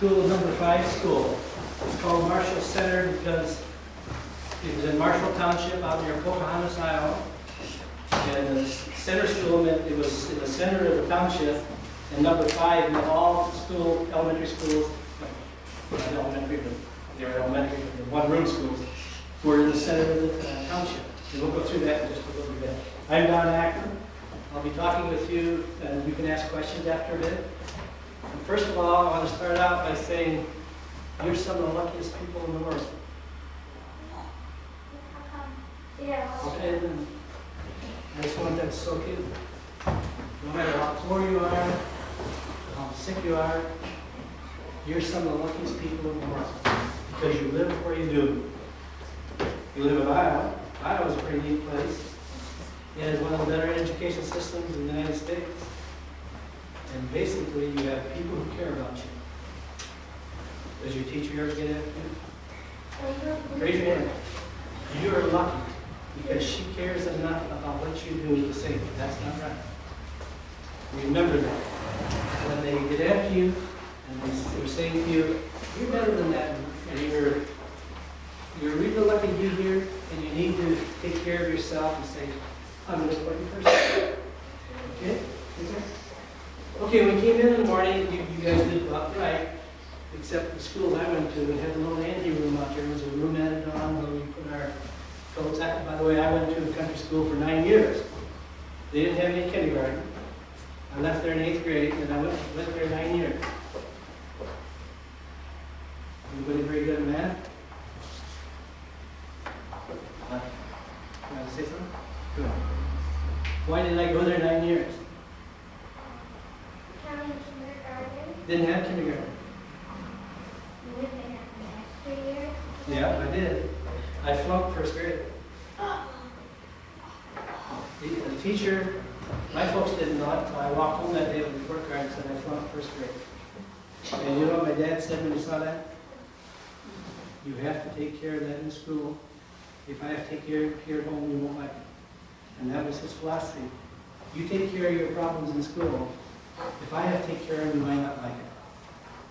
school number 5 school. It's called Marshall Center because it was in Marshall Township out near Pocahontas, Iowa. And the center school meant it was in the center of the township. And number 5 meant all school, elementary schools, not elementary, but they were elementary, the one-room schools, were in the center of the township. And we'll go through that in just a little bit. I'm Don Ackman. I'll be talking with you, and you can ask questions after a bit. And first of all, I want to start out by saying you're some of the luckiest people in the world. Yeah. Okay, then I just want that to soak in. No matter how poor you are, how sick you are, you're some of the luckiest people in the world because you live where you do. You live in Iowa. Iowa's a pretty neat place. It has one of the better education systems in the United States. And basically, you have people who care about you. Does your teacher ever get after you? Raise your hand. You are lucky because she cares enough about what you do to say that's not right. Remember that. When they get after you and they're saying to you, you're better than that, and you're really lucky to be here, and you need to take care of yourself and say, I'm an important person. Okay? Okay, when we came in the morning, you guys did about right, except the schools I went to, we had a little ante room out there. There was a room added on where we put our coats. By the way, I went to a country school for 9 years. They didn't have any kindergarten. I left there in 8th grade, and I went there 9 years. Anybody very good at math? You want to say something? Good. Why did I go there 9 years? County kindergarten. Didn't have kindergarten. You went there 3 years. Yeah, I did. I flunked first grade. The teacher, my folks didn't know it until I walked home that day with the report card and said I flunked first grade. And you know what my dad said when he saw that? You have to take care of that in school. If I have to take care of it here at home, you won't like it. And that was his philosophy. You take care of your problems in school. If I have to take care of them, you might not like it.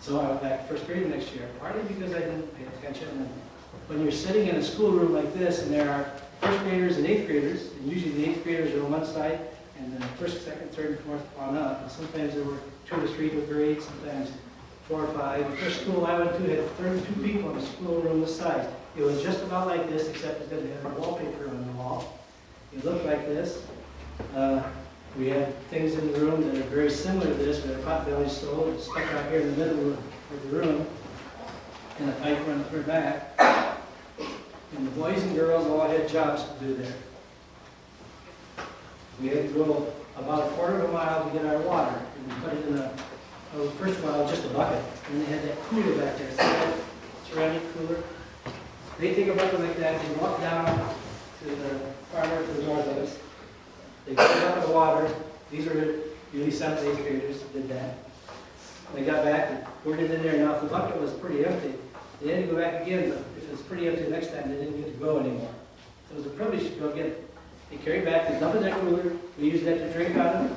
So I went back to first grade next year, partly because I didn't pay attention. And when you're sitting in a schoolroom like this, and there are first graders and 8th graders, and usually the 8th graders are on one side, and then first, second, third, and fourth on up. And sometimes there were 2 or 3 with grades, sometimes 4 or 5. The first school I went to had 32 people in the schoolroom this size. It was just about like this, except it didn't have a wallpaper on the wall. It looked like this. We had things in the room that are very similar to this. We had a potbelly stove stuck out here in the middle of the room, and a pipe running through back. And the boys and girls all had jobs to do there. We had to go about a quarter of a mile to get our water, and we put it in first of all, just a bucket. And they had that cooler back there, so that ceramic cooler. They take a bucket like that, they walk down to the farmer to the north of us. They get a bucket of water. These are usually 7th, 8th graders that did that. They got back and poured it in there. Now, if the bucket was pretty empty, they had to go back again, but if it was pretty empty the next time, they didn't get to go anymore. So it was a privilege to go get it. They carried back, they dumped in that cooler. We used that to drink out of.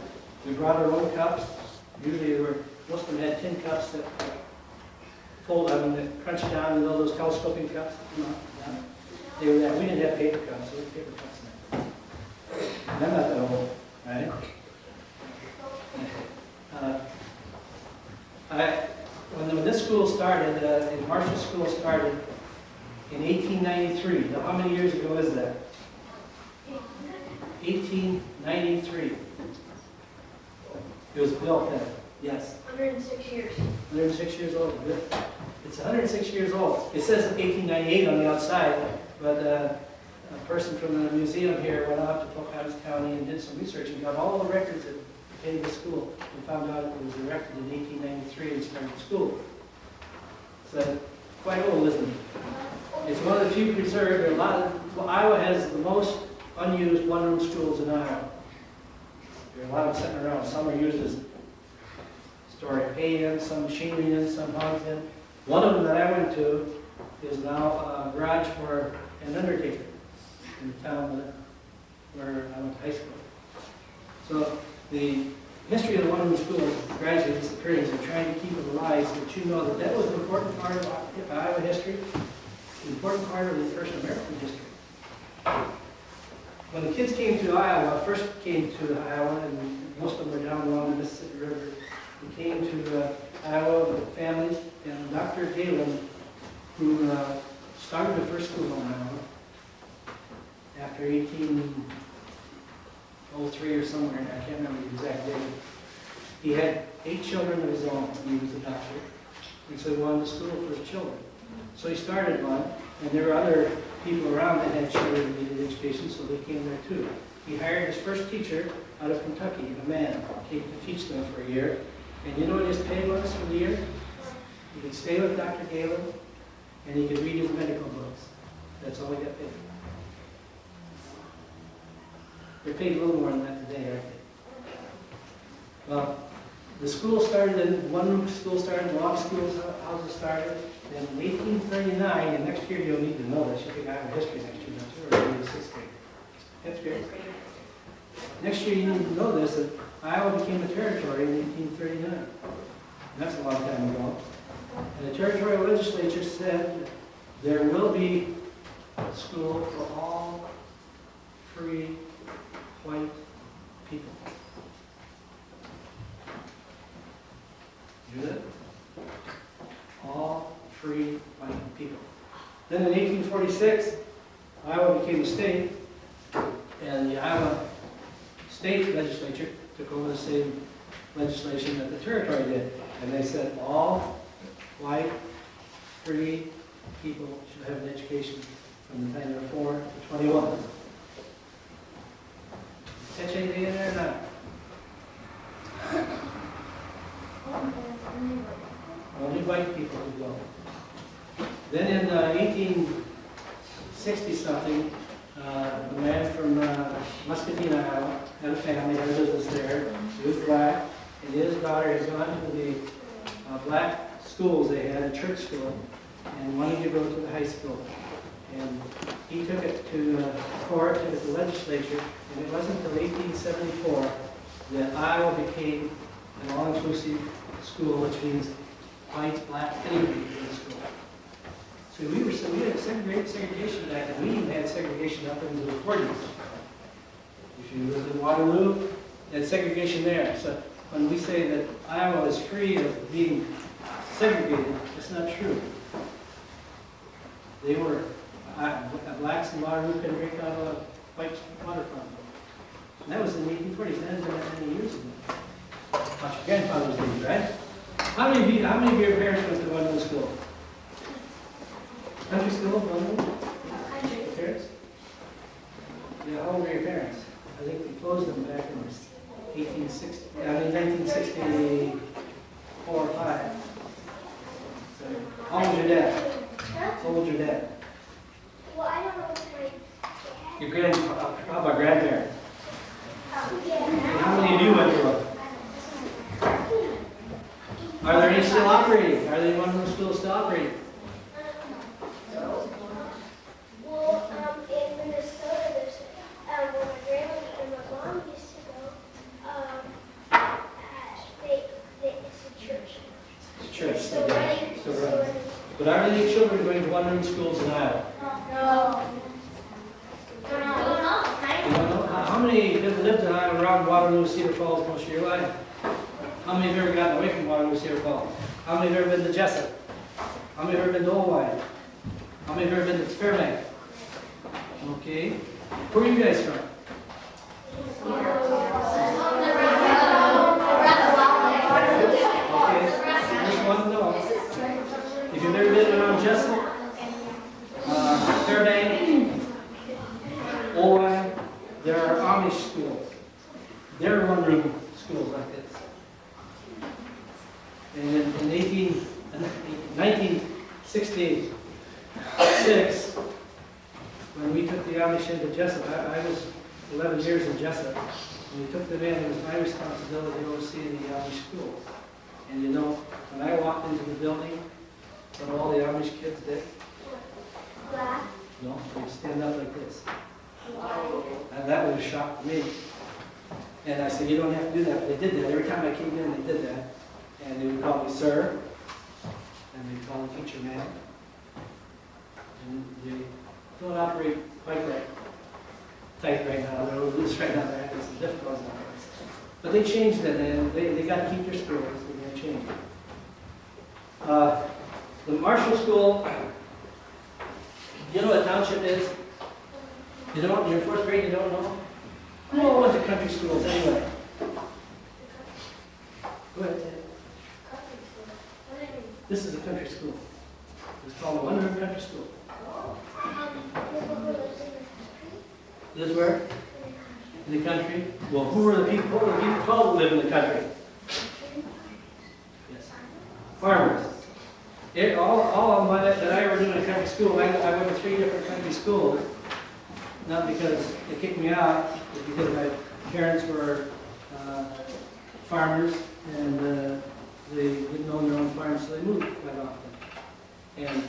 We brought our own cups. Usually, most of them had tin cups that fold on and that crunch down, you know, those telescoping cups. They were that. We didn't have paper cups, so we had paper cups now. And I'm not that old, right? When this school started, the Marshall School started in 1893. Now, how many years ago is that? 1893. It was built then. Yes. 106 years. 106 years old. Good. It's 106 years old. It says 1898 on the outside, but a person from the museum here went out to Pocahontas County and did some research and got all the records that pertain to the school and found out it was erected in 1893 and started school. So quite old, isn't it? It's one of the few preserved. There are a lot of, Iowa has the most unused one-room schools in Iowa. There are a lot of them sitting around. Some are used as store hay in, some machinery in, some hogs in. One of them that I went to is now a garage for an undertaker in the town where I went to high school. So the history of the one-room school is gradually disappearing. They're trying to keep it alive so that you know that that was an important part of Iowa history, an important part of the first American history. When the kids came to Iowa, first came to Iowa, and most of them were down along the Mississippi River. They came to Iowa with families, and Dr. Galen, who started the first school in Iowa after 1803 or somewhere, I can't remember the exact date. He had 8 children of his own when he was a doctor, and so he wanted a school for his children. So he started one, and there were other people around that had children who needed education, so they came there too. He hired his first teacher out of Kentucky, a man, came to teach them for a year. And you know what his pay was for the year? He could stay with Dr. Galen, and he could read his medical books. That's all he got paid. They're paid a little more than that today, aren't they? Well, the school started, in one-room school started, log schools, houses started. Then in 1839, and next year you'll need to know this, you think I have history next year, don't you, or maybe 6th grade? 5th grade? Next year you need to know this, that Iowa became a territory in 1839. That's a long time ago. And the territorial legislature said there will be a school for all free white people. You hear that? All free white people. Then in 1846, Iowa became a state, and the Iowa state legislature took over the same legislation that the territory did. And they said all white, free people should have an education from the time they're 4 to 21. Catch anything in there or not? Only white people would go. Then in 1860-something, a man from Muscatine, Iowa, had a family, had a business there. He was black, and his daughter had gone to the black schools they had, a church school, and wanted to go to the high school. And he took it to court, took it to the legislature, and it wasn't until 1874 that Iowa became an all-inclusive school, which means white, black, anybody in the school. So we had segregation back then. We even had segregation up into the 40s. If you lived in Waterloo, you had segregation there. So when we say that Iowa is free of being segregated, it's not true. They were, blacks in Waterloo couldn't drink out of a white water fountain. And that was in the 1840s. That hasn't been that many years ago. Watch your grandfather's age, right? How many of your parents went to one-room school? Country school, one-room? Parents? Yeah, how old were your parents? I think they closed them back in 1964 or 5. So, how old was your dad? How old was your dad? Well, I don't know if Your how about grandparents? yeah. How many of you went to one? Are there any still operating? Are there one-room schools still operating? Well, in Minnesota, there's where my grandma and my mom used to go. It's a church. It's a church. Still running. Still running. But are there any children going to one-room schools in Iowa? No. You don't know? How many have lived in Iowa around Waterloo, Cedar Falls most of your life? How many have ever gotten away from Waterloo, Cedar Falls? How many have ever been to Jessup? How many have ever been to Oldwine? How many have ever been to Fairbanks? Okay. Where are you guys from? Okay. Just one to know. If you've ever been around Jessup, Fairbanks, Oldwine, there are Amish schools. They're one-room schools like this. And in 1966, when we took the Amish into Jessup, I was 11 years in Jessup. When we took them in, it was my responsibility to oversee the Amish schools. And you know, when I walked into the building, what all the Amish kids did? No, they'd stand up like this. And that was a shock to me. And I said, you don't have to do that, but they did that. Every time I came in, they did that. And they would call me sir, and they'd call the teacher ma'am. And they don't operate quite that tight right now. They're loose right now. They're having some difficulties now. But they changed it, and they got to keep their spirits. They're going to change it. The Marshall School, you know what a township is? You don't? You're in 4th grade, you don't know? Who all went to country schools anyway? Go ahead, Ted. This is a country school. It's called a one-room country school. Lives where? In the country? Well, who are the people? What are the people called that live in the country? Yes. Farmers. All of my that I ever knew in a country school, I went to 3 different country schools. Not because they kicked me out, but because my parents were farmers and they didn't own their own farms, so they moved quite often. And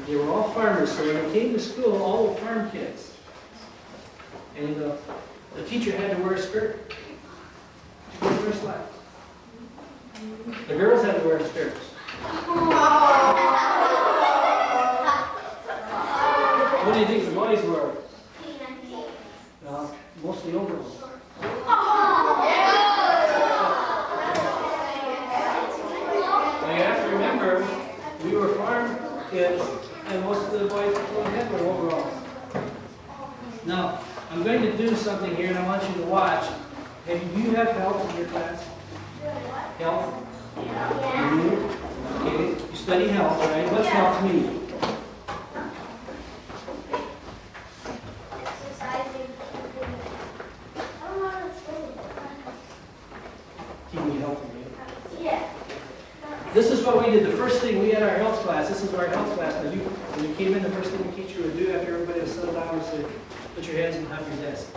they were all farmers, so when they came to school, all were farm kids. And the teacher had to wear a skirt to go first class. The girls had to wear skirts. What do you think the boys were? Mostly overalls. Now you have to remember, we were farm kids, and most of the boys had were overalls. Now, I'm going to do something here, and I want you to watch. Do you have health in your class? Health? Yeah. You do? Okay, you study health, right? What's health mean? Keeping you healthy, right? Yeah. This is what we did. The first thing, we had our health class. This is our health class. Now, when you came in, the first thing the teacher would do after everybody was settled down was to put your hands behind your desk.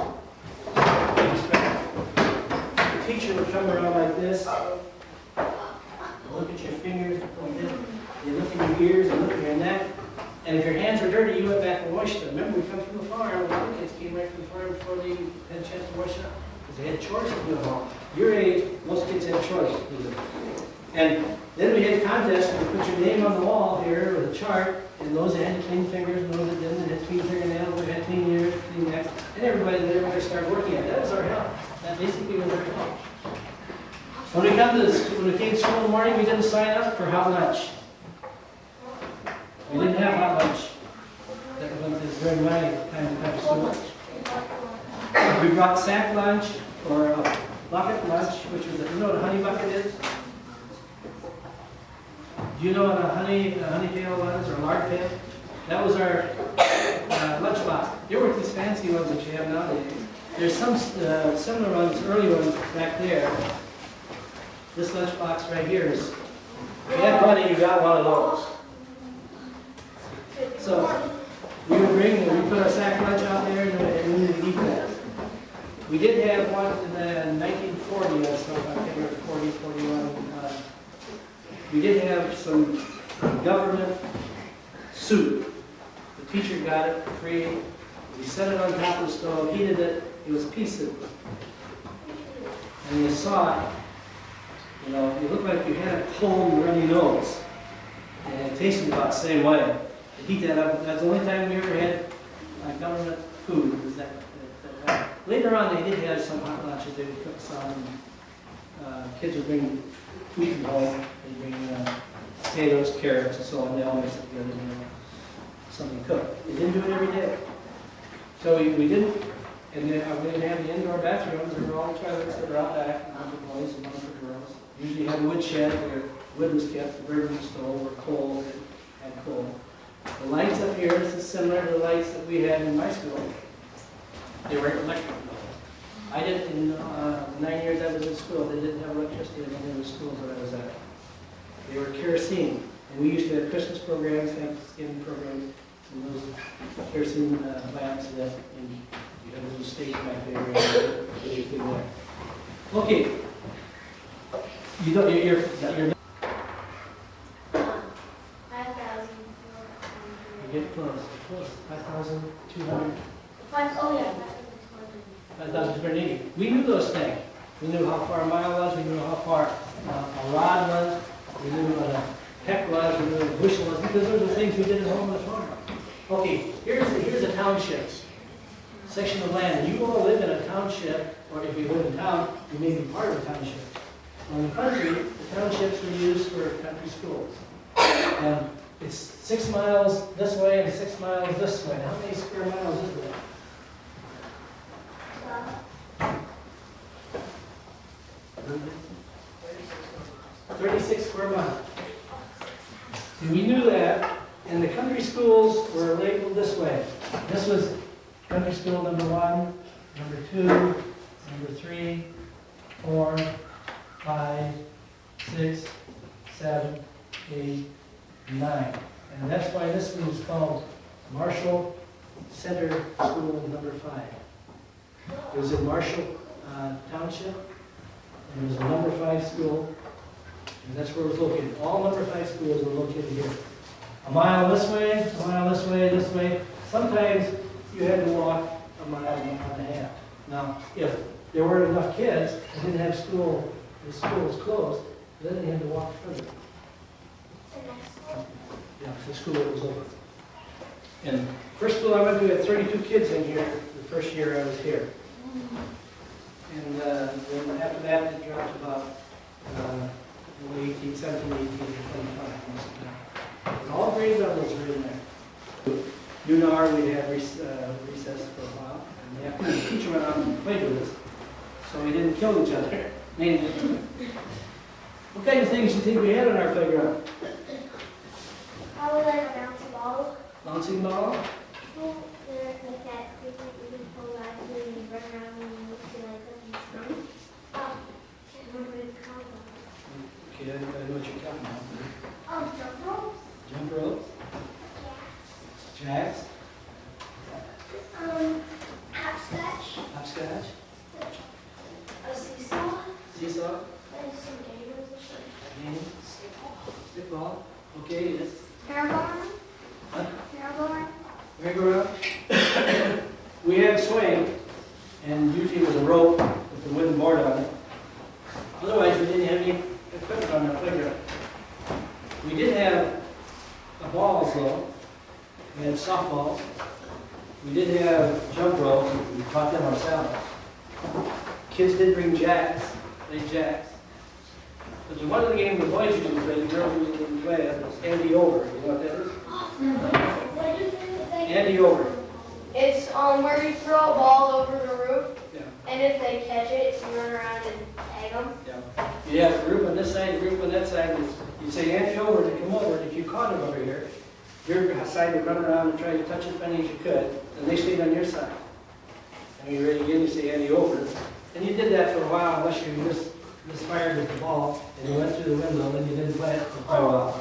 The teacher would come around like this. Look at your fingers, you look at your ears, and look at your neck. And if your hands are dirty, you went back and washed them. Remember, we come from the farm. A lot of kids came right from the farm before they had a chance to wash up. Because they had chores to do at home. Your age, most kids had chores to do. And then we had contests. You put your name on the wall here with a chart. And those that had clean fingers, and those that didn't, that had clean fingernails, that had clean ears, clean necks. And everybody that everybody started working at. That was our health. That basically was our health. When we came to school in the morning, we didn't sign up for hot lunch. We didn't have hot lunch. That was during my time of school. We brought sack lunch or a bucket lunch, which was you know what a honey bucket is? Do you know what a honey pail was or a lard pail? That was our lunch box. There weren't these fancy ones that you have nowadays. There's some similar ones, early ones back there. This lunchbox right here is, if you have money, you got one of those. So, we put our sack lunch out there and we didn't eat that. We did have one in the 1940, so I can't remember, 40, 41. We did have some government soup. The teacher got it for free. We set it on top of the stove, heated it. It was pea soup. And you saw it. You know, it looked like you had a cold, runny nose. And it tasted about the same way. To heat that up, that's the only time we ever had government food. Was that. Later on, they did have some hot lunches. They would cook some. Kids would bring food from home. They'd bring potatoes, carrots, and so on. They all mix it together and something cooked. They didn't do it every day. So we didn't. And then we didn't have the indoor bathrooms. There were all toilets that were out back, one for boys and one for girls. Usually had a wood shed where wood was kept, the burning stove, or coal, had coal. The lights up here is similar to the lights that we had in my school. They were electric. I did in 9 years I was in school, they didn't have electricity in any of the schools that I was at. They were kerosene. And we used to have Christmas programs, Thanksgiving programs, and those kerosene lamps that you have a little station back there. Okay. You don't, you're 5,000. you get close. 5,200. Oh yeah. 5,280. We knew those things. We knew how far a mile was, we knew how far a rod was, we knew what a peck was, we knew what a bushel was, because those are things we did at home on the farm. Okay, here's a township, section of land. You all live in a township, or if you live in town, you may be part of a township. In the country, the townships were used for country schools. And it's 6 miles this way and 6 miles this way. How many square miles is that? 36 square miles. See, we knew that, and the country schools were labeled this way. This was country school number 1, number 2, number 3, 4, 5, 6, 7, 8, 9. And that's why this one is called Marshall Center School number 5. It was in Marshall Township, and it was a number 5 school, and that's where it was located. All number 5 schools were located here. A mile this way, a mile this way, this way. Sometimes you had to walk a mile and a half. Now, if there weren't enough kids and didn't have school, the school was closed, then they had to walk further. Yeah, the school was open. And first school I went to, we had 32 kids in here the first year I was here. And then after that, it dropped about 18, 17, 18, 25 most of the time. And all grade levels were in there. UNAR, we'd have recess for a while. And the teacher went out and played with us, so we didn't kill each other. What kind of things do you think we had on our playground? I would like a bouncy ball. Bouncing ball? Like that, we can pull out and run around and look like that. Oh, can't remember what it's called. Okay, I know what you're talking about. Oh, jump ropes? Jump ropes? Jacks? Hopscotch? Hopscotch? A seesaw? Seesaw? And some games or something. Games? Stickball? Okay, yes. Airborne? Huh? Airborne? Merry-go-round? We had swing, and usually it was a rope with the wooden board on it. Otherwise, we didn't have any equipment on our playground. We did have balls, though. We had softballs. We did have jump ropes. We taught them ourselves. Kids did bring jacks, played jacks. But one of the games the boys used to play, the girls used to play, it was Andy Over. You know what that is? What is it? Andy Over. It's where you throw a ball over the roof, Yeah. and if they catch it, you run around and tag them. Yeah. You have a group on this side, a group on that side. You say Andy Over to come over, and if you caught him over here, your side would run around and try to touch as many as you could, and they stayed on your side. And when you're ready again, you say Andy Over. And you did that for a while, unless you misfired with the ball, and you went through the window, and you didn't play it for quite a while.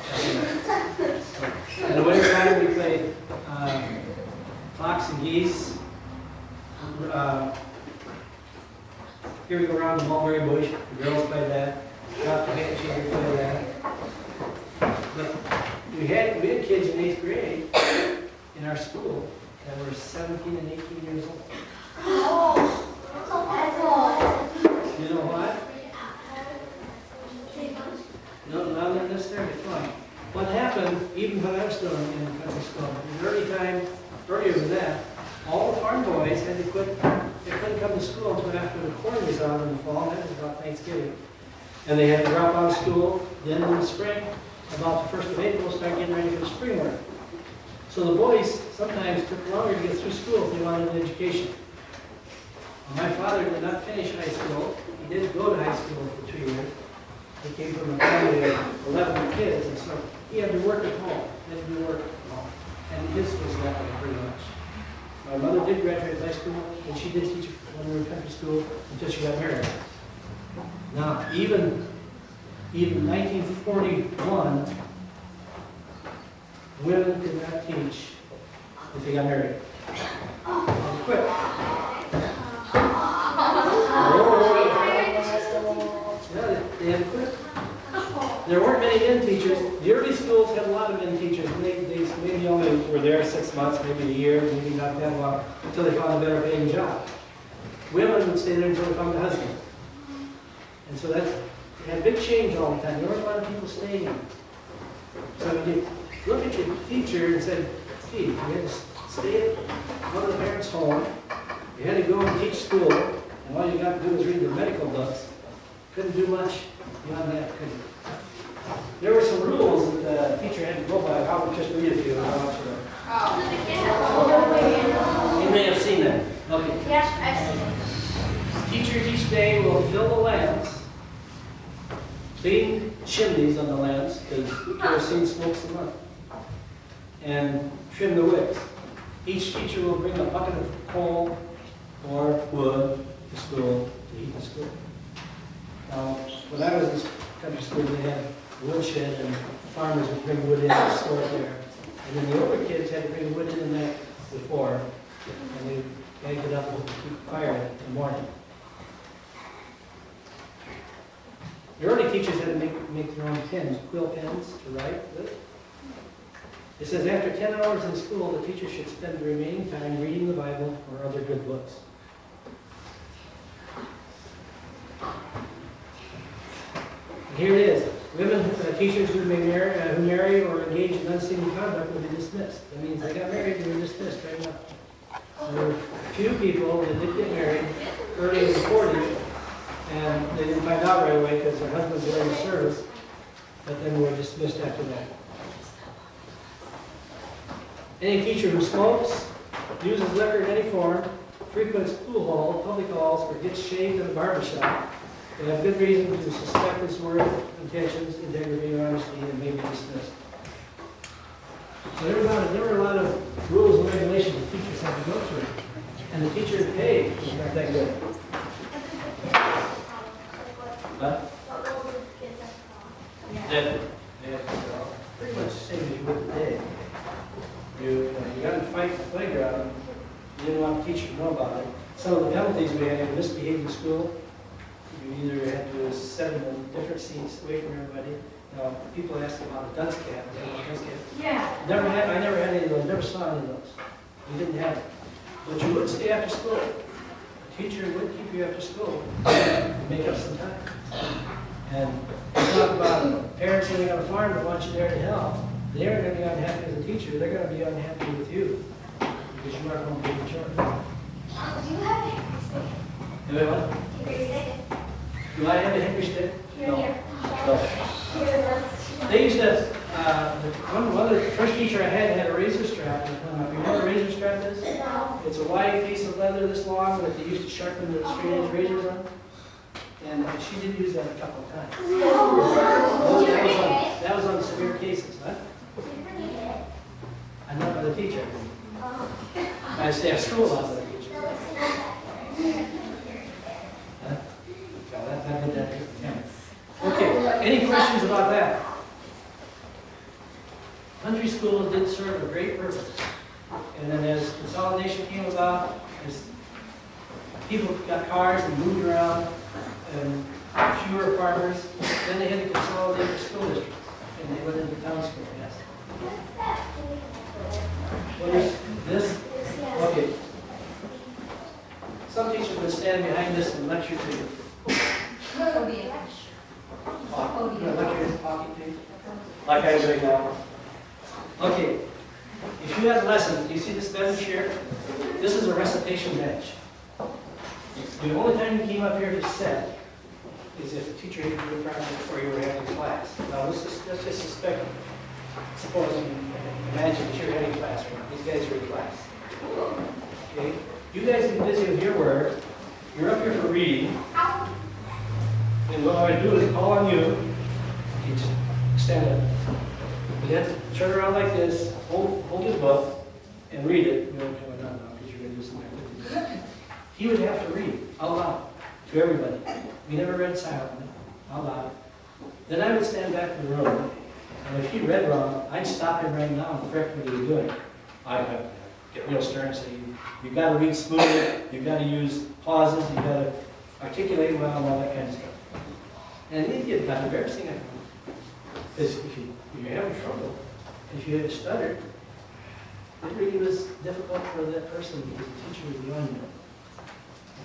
In the winter time, we played clocks and geese. Here we go around the mulberry bush. The girls played that. Drop the handshake, we played that. But we had kids in 8th grade in our school that were 17 and 18 years old. Oh, that's all. You know what? No, not necessarily fun. What happened, even when I was still in country school, earlier than that, all the farm boys had to quit. They couldn't come to school until after the corn was out in the fall. That was about Thanksgiving. And they had to drop out of school. Then in the spring, about the 1st of April, start getting ready for the spring work. So the boys sometimes took longer to get through school if they wanted an education. My father did not finish high school. He did go to high school for 2 years. He came from a family of 11 kids, and so he had to work at home. He had to do work at home. And his was that way pretty much. My mother did graduate high school, and she did teach when we were in country school until she got married. Now, even 1941, women could not teach if they got married. They quit. Yeah, they had to quit. There weren't many men teachers. The early schools had a lot of men teachers. And they maybe only were there 6 months, maybe a year, maybe not that long, until they found a better paying job. women would stay there until they found a husband. And so that had big change all the time. There weren't a lot of people staying. So when you look at your teacher and say, gee, you had to stay at one of the parents' home, you had to go and teach school, and all you got to do was read the medical books. Couldn't do much beyond that, could you? There were some rules that the teacher had to go by. I would just read a few. I want you to. You may have seen that. Okay. Yes, I've seen it. Teachers each day will fill the lamps, clean chimneys on the lamps, because kerosene smokes them up, and trim the wicks. Each teacher will bring a bucket of coal or wood to school to heat the school. Now, when I was in country school, they had a woodshed, and farmers would bring wood in and store it there. And then the older kids had to bring wood in the night before, and they bagged it up to keep fire in the morning. The early teachers had to make their own pens, quill pens to write with. It says after 10 hours in school, the teacher should spend the remaining time reading the Bible or other good books. Here it is. Women teachers who marry or engage in unseemly conduct will be dismissed. That means they got married and they were dismissed right now. There were a few people that did get married early in the 40s, and they didn't find out right away because their husbands were in service, but then were dismissed after that. Any teacher who smokes, uses liquor in any form, frequents pool halls, public halls, or gets shaved in a barbershop, they have good reason to suspect his worth, intentions, integrity, or honesty, and may be dismissed. So there were a lot of rules and regulations that teachers had to go through. And the teacher's pay was not that good. What? That pretty much the same as you would today. You got in a fight in the playground, you didn't want the teacher to know about it. Some of the penalties we had, if you misbehaved in school, you either had to sit in different seats away from everybody. People ask about a dunce cap. Yeah. I never had any of those, never saw any of those. We didn't have it. But you would stay after school. The teacher would keep you after school and make up some time. And you talk about parents living on a farm that want you there to help. They aren't going to be unhappy as a teacher. They're going to be unhappy with you because you aren't going to be in charge. Do you have a hickory stick? Do I what? Hickory stick? Do I have a hickory stick? Here, No. here. No. They used to, one of the first teacher I had a razor strap. You know what a razor strap is? No. It's a wide piece of leather this long that they used to sharpen the straight edge razors on. And she did use that a couple of times. That was on severe cases, huh? I'm not the teacher. I stay at school out there. Huh? I did that. Yeah. Okay, any questions about that? Country schools did serve a great purpose. And then as consolidation came about, as people got cars and moved around, and fewer farmers, then they had to consolidate the school districts, and they went into town school, yes. What is this? Okay. Some teachers would stand behind this and lecture to you. Lecture talking to you, like I'm doing now. Okay. If you had a lesson, do you see this bench here? This is a recitation bench. The only time you came up here to sit is if the teacher had to do a project or you were having class. Now let's just suppose you imagine that you're having class right now. These guys are in class. Okay? You guys be busy with your work. You're up here for reading. And what I do is call on you. You just stand up. You have to turn around like this, hold his book, and read it. You don't come down now because you're going to do something. He would have to read out loud to everybody. We never read silently, out loud. Then I would stand back in the room, and if he read wrong, I'd stop him right now and correct what he was doing. I'd get real stern and say, you've got to read smoothly, you've got to use pauses, you've got to articulate well, and all that kind of stuff. And it get kind of embarrassing. Because if you're having trouble, if you stuttered, it really was difficult for that person because the teacher was beyond you.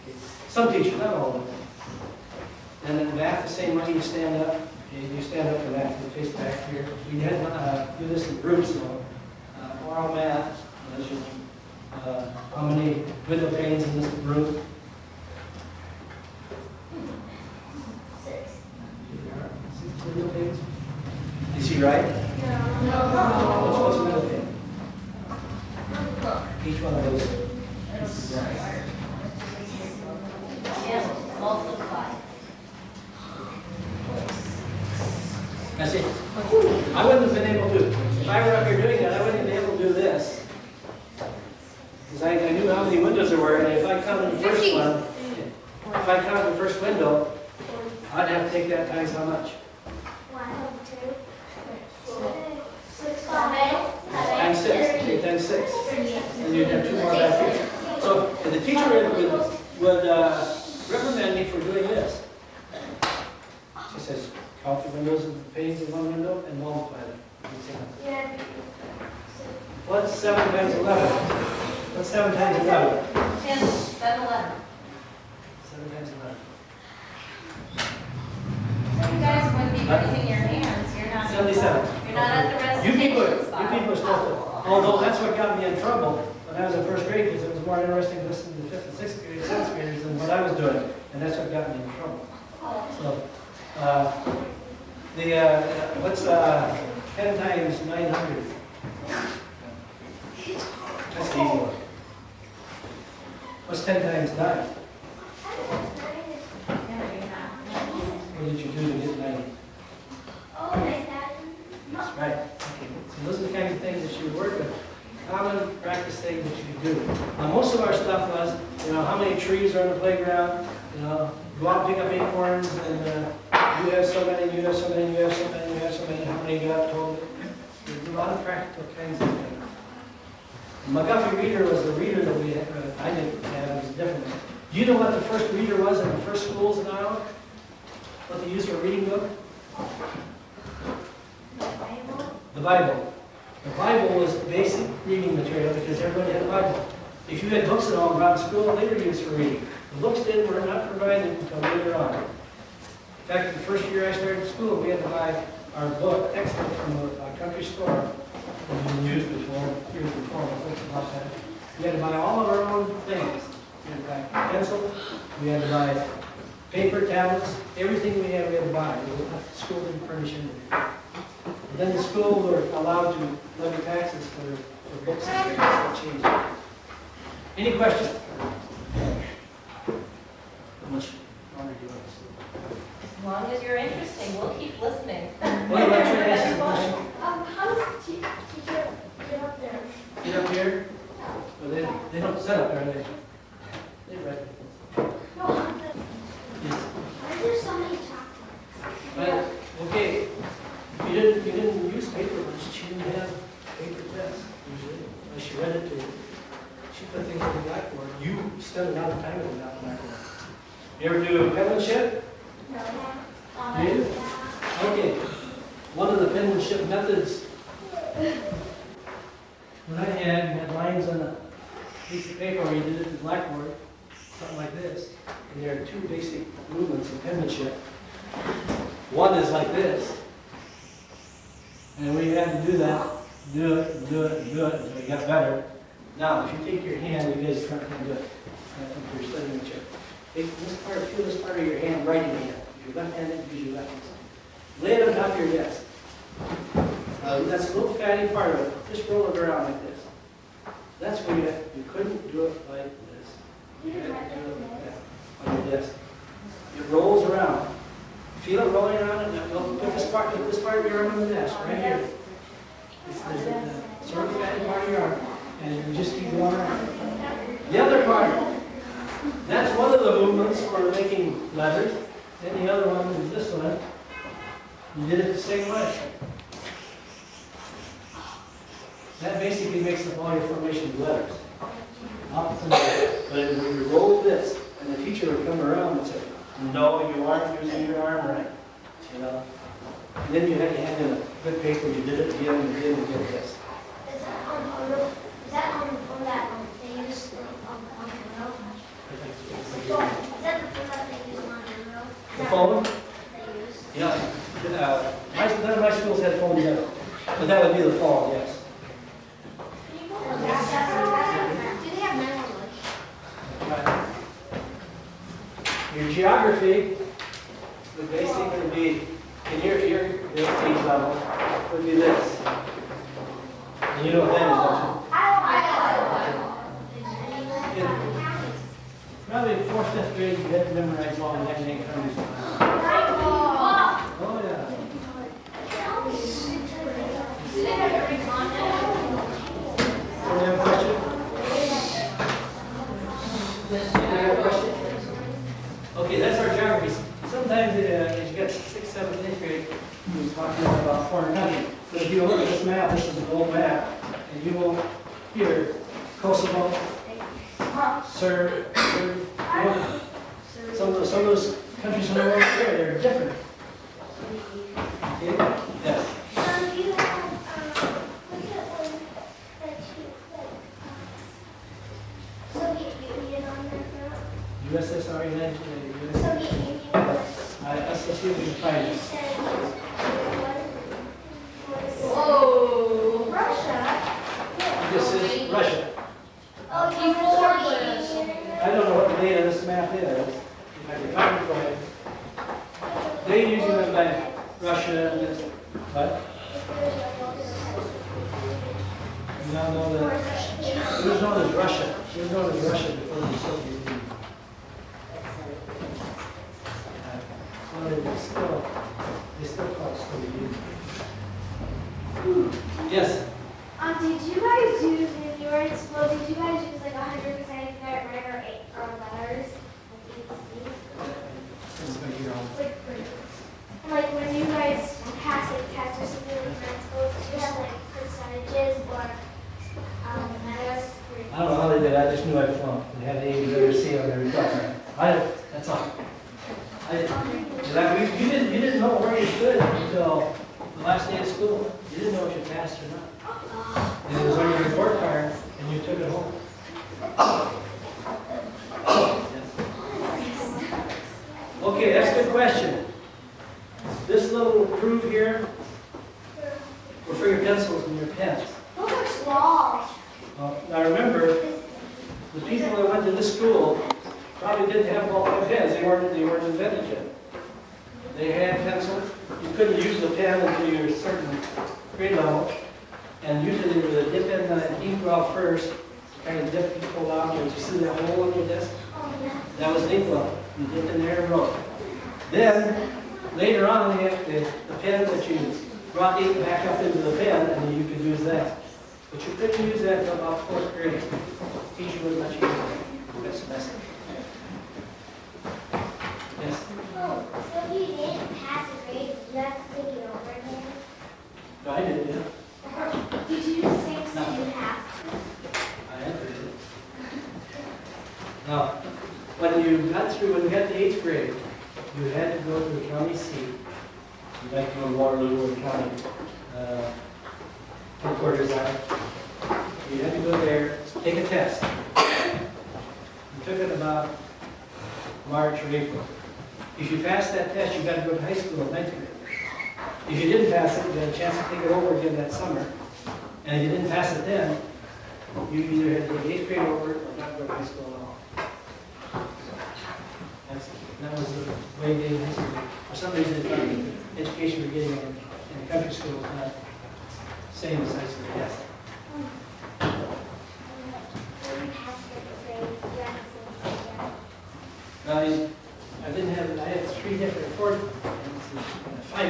Okay. Some teachers, not all of them. And then math, the same way, you stand up. You stand up for math, you face back here. We had do this in groups, so oral math, how many window panes in this room? 6. 6 window panes. Is he right? What's a window pane? Each one of those. Is right. Multiply. I see. I wouldn't have been able to, if I were up here doing that, I wouldn't have been able to do this. Because I knew how many windows there were, and if I counted the first one, if I counted the first window, I'd have to take that times how much? 1, 2, 6, Times 6. Okay, times 6. And you'd have 2 more back here. So and the teacher would reprimand me for doing this. She says, count the windows and panes in one window and multiply them. Yeah. What's 7 times 11? What's 7 times 11? 10, 7, 11. 7 times 11. So you guys wouldn't be raising your hands. You're not. 77. You're not at the You people recitation spot. are supposed to, although that's what got me in trouble when I was in first grade, because it was more interesting to listen to the 5th and 6th grade, 7th graders than what I was doing, and that's what got me in trouble. So, what's 10 times 900? That's an easy one. What's 10 times 9? What did you do to get 90? That's right. Okay. So those are the kinds of things that you would work with. Common practice things that you could do. Now, most of our stuff was, how many trees are on the playground, go out and pick up acorns, and you have so many, you have so many, you have so many, you have so many, how many you got total. There's a lot of practical kinds of things. McGuffey Reader was the reader that we had, I didn't have, it was different. Do you know what the first reader was in the first schools in Iowa? What they used for a reading book? The Bible. The Bible was basic reading material because everybody had a Bible. If you had books at all around school, they were used for reading. The books were not provided until later on. In fact, the first year I started school, we had to buy our textbook from a country store. Used before, years before, we had to buy all of our own things. We had to buy pencil, we had to buy paper, tablets, everything we had to buy. The school didn't furnish anything. And then the school were allowed to levy taxes for books and things that changed. Any questions? How much longer do you want to As long as you're interesting, we'll keep listening. Well, let's try to ask you a question. How does the teacher get up there? Get up here? Well, they don't sit up there, they read. No, Yes. why is there so many chalkboards? But, okay, you didn't use paper much. She didn't have paper tests usually, unless she read it to you. She put things on the blackboard. You spent a lot of time with that blackboard. You ever do penmanship? No. You? Okay. One of the penmanship methods when I had, you had lines on a piece of paper where you did it in blackboard, something like this. And there are 2 basic movements of penmanship. One is like this. And we had to do that, do it, until we got better. Now, if you take your hand, you guys can't do it. You're studying the chair. Take this part, feel this part of your hand, right hand. If you're left-handed, use your left hand. Lay it on top of your desk. That's a little fatty part of it. Just roll it around like this. That's where you couldn't do it like this. You had to do it like that on your desk. It rolls around. Feel it rolling around, and put this part of your arm on the desk, right here. It's the sort of fatty part of your arm. And you just keep going around. The other part, that's one of the movements for making letters. Then the other one is this one. You did it the same way. That basically makes up all your formation of letters. Up and down. But when you roll this, and the teacher would come around and say, no, you aren't using your arm right. And then you had your hand in a good paper, you did it again, and again, and did this. Is that on that thing you just on the road? phone? Yeah. None of my schools had phones yet, but that would be the fall, yes. Do they have 911? Right. Your geography would basically be, in your age level, would be this. And you know what that is, don't you? Probably 4th, 5th grade, you had to memorize all the 98 countries. Oh, yeah. Any other question? Any other question? Okay, that's our geography. Sometimes as you get 6th, 7th, 8th grade, you're talking about foreign countries. But if you look at this map, this is an old map, and you will hear Kosovo, some of those countries in the world there, they're different. Okay? Yes. Do you have, what's that one that you, Soviet Union on there now? USSR, United States. Soviet Union was, Let's see if we can find you it. said, Whoa. Russia. This is Russia. Oh, you were Soviet Union. I don't know what the date of this map is. If I can find it for you. They usually went by Russia and this. What? You now know that it was known as Russia. It was known as Russia before the Soviet Union. Well, they still call it Soviet Union. Yes. Did you guys use, when you were in school, did you guys use like 100% get right or letters? Like when you guys pass a test or something like that, did you have like percentages or letters? I don't know how they did it. I just knew I flunked. They had the A, B, or C on their report. That's all. You didn't know where you stood until the last day of school. You didn't know if you passed or not. And it was on your report card, and you took it home. Okay, that's a good question. This little groove here were for your pencils and your pens. Those are small. Now remember, the people that went to this school probably didn't have ballpoint pens. They weren't invented yet. They had pencils. You couldn't use the pen until you were a certain grade level. And usually they would dip in the ink well first, kind of dip and pull out. Did you see that hole in your desk? Oh, yeah. That was the ink well. You dipped in there and wrote. Then, later on, they had the pen that you brought ink back up into the pen, and then you could use that. But you couldn't use that until about 4th grade. The teacher would let you use it. That's the message. Yes? Oh, so if you didn't pass a grade, did you have to take it over again? No, I did, yeah. Did you just say so you have to? I entered it. Now, when you got to 8th grade, you had to go to the county seat. You like to go to Waterloo or the county headquarters are. You had to go there, take a test. You took it about March or April. If you passed that test, you got to go to high school in 9th grade. If you didn't pass it, you had a chance to take it over again that summer. And if you didn't pass it then, you either had to take 8th grade over or not go to high school at all. That was the way they did history. For some reason, they thought the education we're getting in the country school was not the same as high school. Yes. When you passed the grade, you have to say it Now, I had 5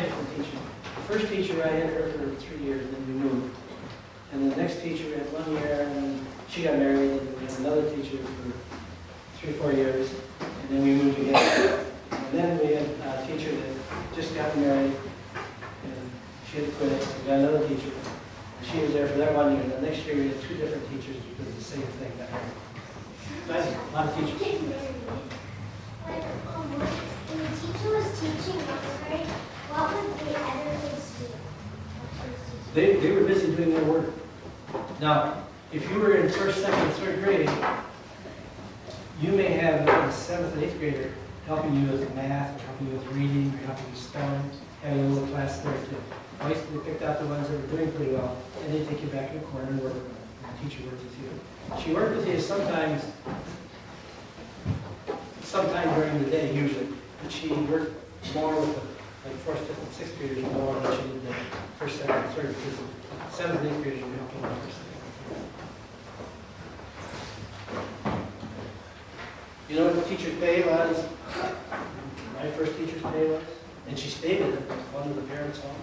different teachers. The first teacher, I had her for 3 years, and then we moved. And the next teacher we had 1 year, and then she got married, and we had another teacher for 3 or 4 years, and then we moved again. And then we had a teacher that just got married, and she had quit, so we got another teacher. And she was there for that 1 year, and the next year we had 2 different teachers because of the same thing got married. So that's a lot of teachers. Like, when the teacher was teaching 1st grade, what would the other kids do? They were busy doing their work. Now, if you were in 1st, 2nd, 3rd grade, you may have a 7th and 8th grader helping you with math, or helping you with reading, or helping you spelling, having a little class there too. Always we picked out the ones that were doing pretty well, and they take you back in the corner and work with them. And the teacher works with you. She worked with you sometimes during the day usually, but she worked more with the like fourth, fifth, and sixth graders more than she did the first, second, and third, because the seventh and eighth graders were helping the first, second, and third. You know what the teacher's pay was? My first teacher's pay was? And she stated it, one of the parents' home.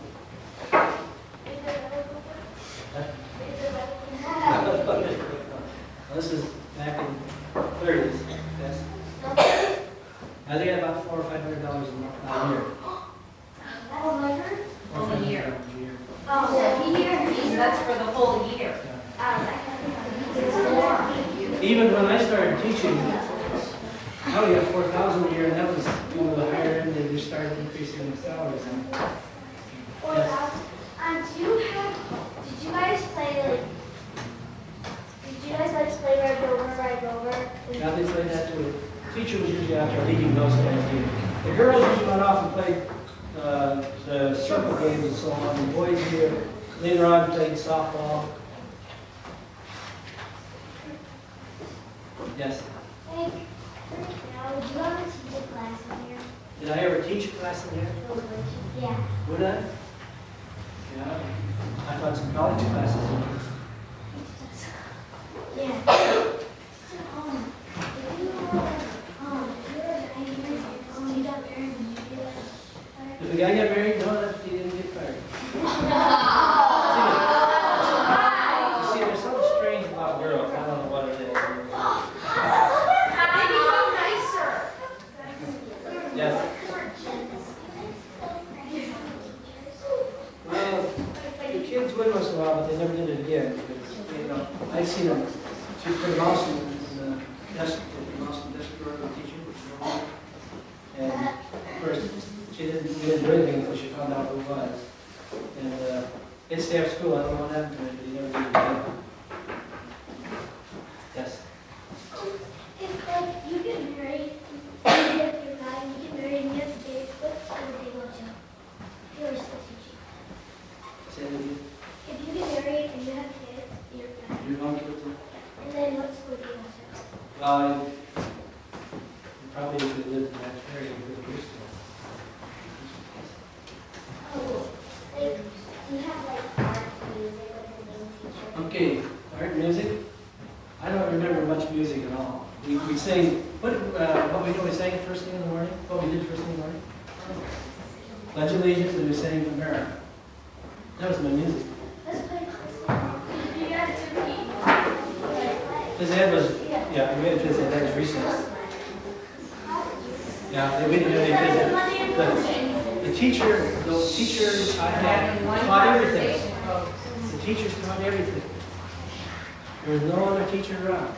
This is back in the 30s, yes. I think about $400 or $500 a year. Whole year. Oh, That's for the whole year. Even when I started teaching, I only got $4,000 a year, and that was one of the higher end. They just started increasing the salaries. Did you guys play play Red Rover? Nothing like that too. The teacher was usually out there leading those guys. The girls usually went off and played the circle games and so on. The boys here later on played softball. Yes. Hey, now, would you ever teach a class in here? Did I ever teach a class in here? Yeah. Would I? Yeah. I taught some college classes in here. Yeah. If the guy got married, no, he didn't get fired. You see, there's something strange about girls. I don't know what it is. They become nicer. Yes. Well, the kids would once in a while, but they never did it again. Because, you know, I've seen them. She put a mouse in the desk, put a mouse in the desk drawer of the teacher, which is wrong. And of course, we didn't do anything until she found out who it was. And they'd stay after school. I don't know what happened to it, but he never did it again. Yes. If like you get married, you get your guy, you get married and you have kids, what school would they go to? If you were still teaching. Say it again. If you get married and you have kids, your guy, Your own kids? and then what school would you go to? Probably if they lived in that area, we would have Oh, like, do you have like art, music, like the same teacher? Okay, art, music. I don't remember much music at all. We sang, what we sang first thing in the morning? What we did first thing in the morning? Pledge of Allegiance, and we sang America. That was my music. Let's play this. You got to keep. Phys ed was, yeah, we had phys ed, that was recess. Yeah, we didn't have any phys ed. The teacher taught everything. The teachers taught everything. There was no other teacher around.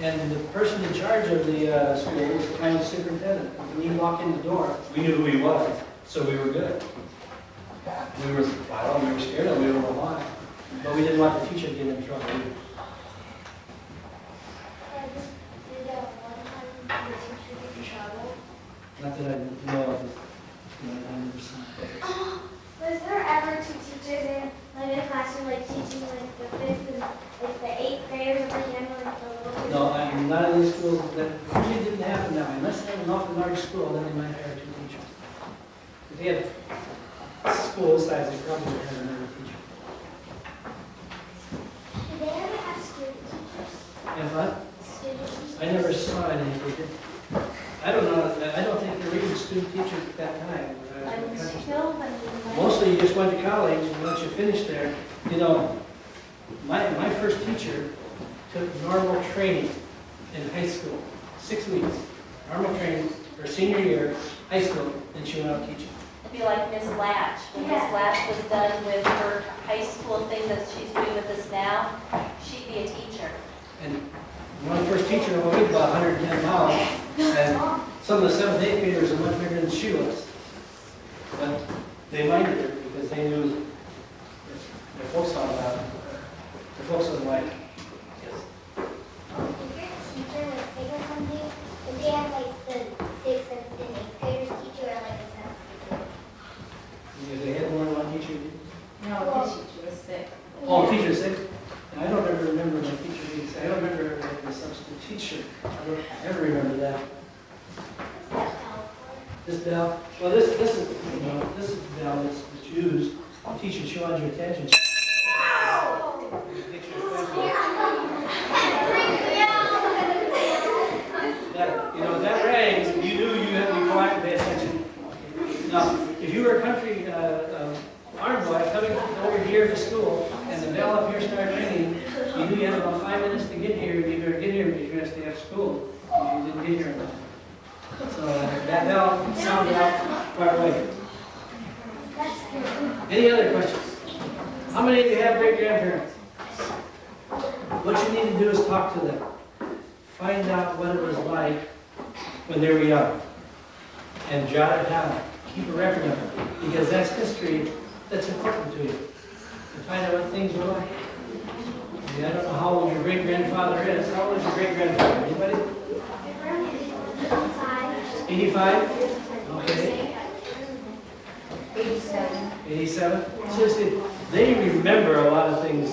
And the person in charge of the school was the kind of superintendent. When he walked in the door, we knew who he was, so we were good. We were scared of him, we don't know why. But we didn't want the teacher to get in trouble either. Not that I know of, I never seen it. Was there ever two teachers in like a classroom like teaching like the fifth and like the eighth graders over here and like the little kids? No, I mean, none of these schools, that usually didn't happen now. Unless they have an awfully large school, then they might hire two teachers. If they had a school this size, they probably would have another teacher. Did they ever have student teachers? And what? Student teachers? I never saw any. They did. I don't know, I don't think there were even student teachers at that time. Mostly you just went to college, and once you finished there, you know, my first teacher took normal training in high school, 6 weeks. Normal training for senior year, high school, and she went out teaching. It'd be like Miss Latch. When Miss Latch was done with her high school thing that she's doing with us now, she'd be a teacher. And my first teacher weighed about 110 pounds, and some of the 7th, 8th graders are much bigger than she was. But they minded her because they knew their folks thought about it. Their folks was like, yes. If your teacher was sick or something, would they have like the 6th and 5th Never remember that. What's that bell This bell, well, this is, this is the bell that's used. The teacher, she wants your attention. Get your attention. That, that rang, you knew you had to be quiet and pay attention. Now, if you were a country farm boy coming over here to school, and the bell up here started ringing, you knew you had about 5 minutes to get here, you better get here because you're going to stay after school. You didn't get here enough. So that bell sounded out part way. Any other questions? How many of you have great-grandparents? What you need to do is talk to them. Find out what it was like when they were young. And jot it down. Keep a record of it. Because that's history that's important to you. To find out what things were like. I don't know how old your great-grandfather is. How old is your great-grandfather? Anybody? 85? Okay. 87? Seriously, they remember a lot of things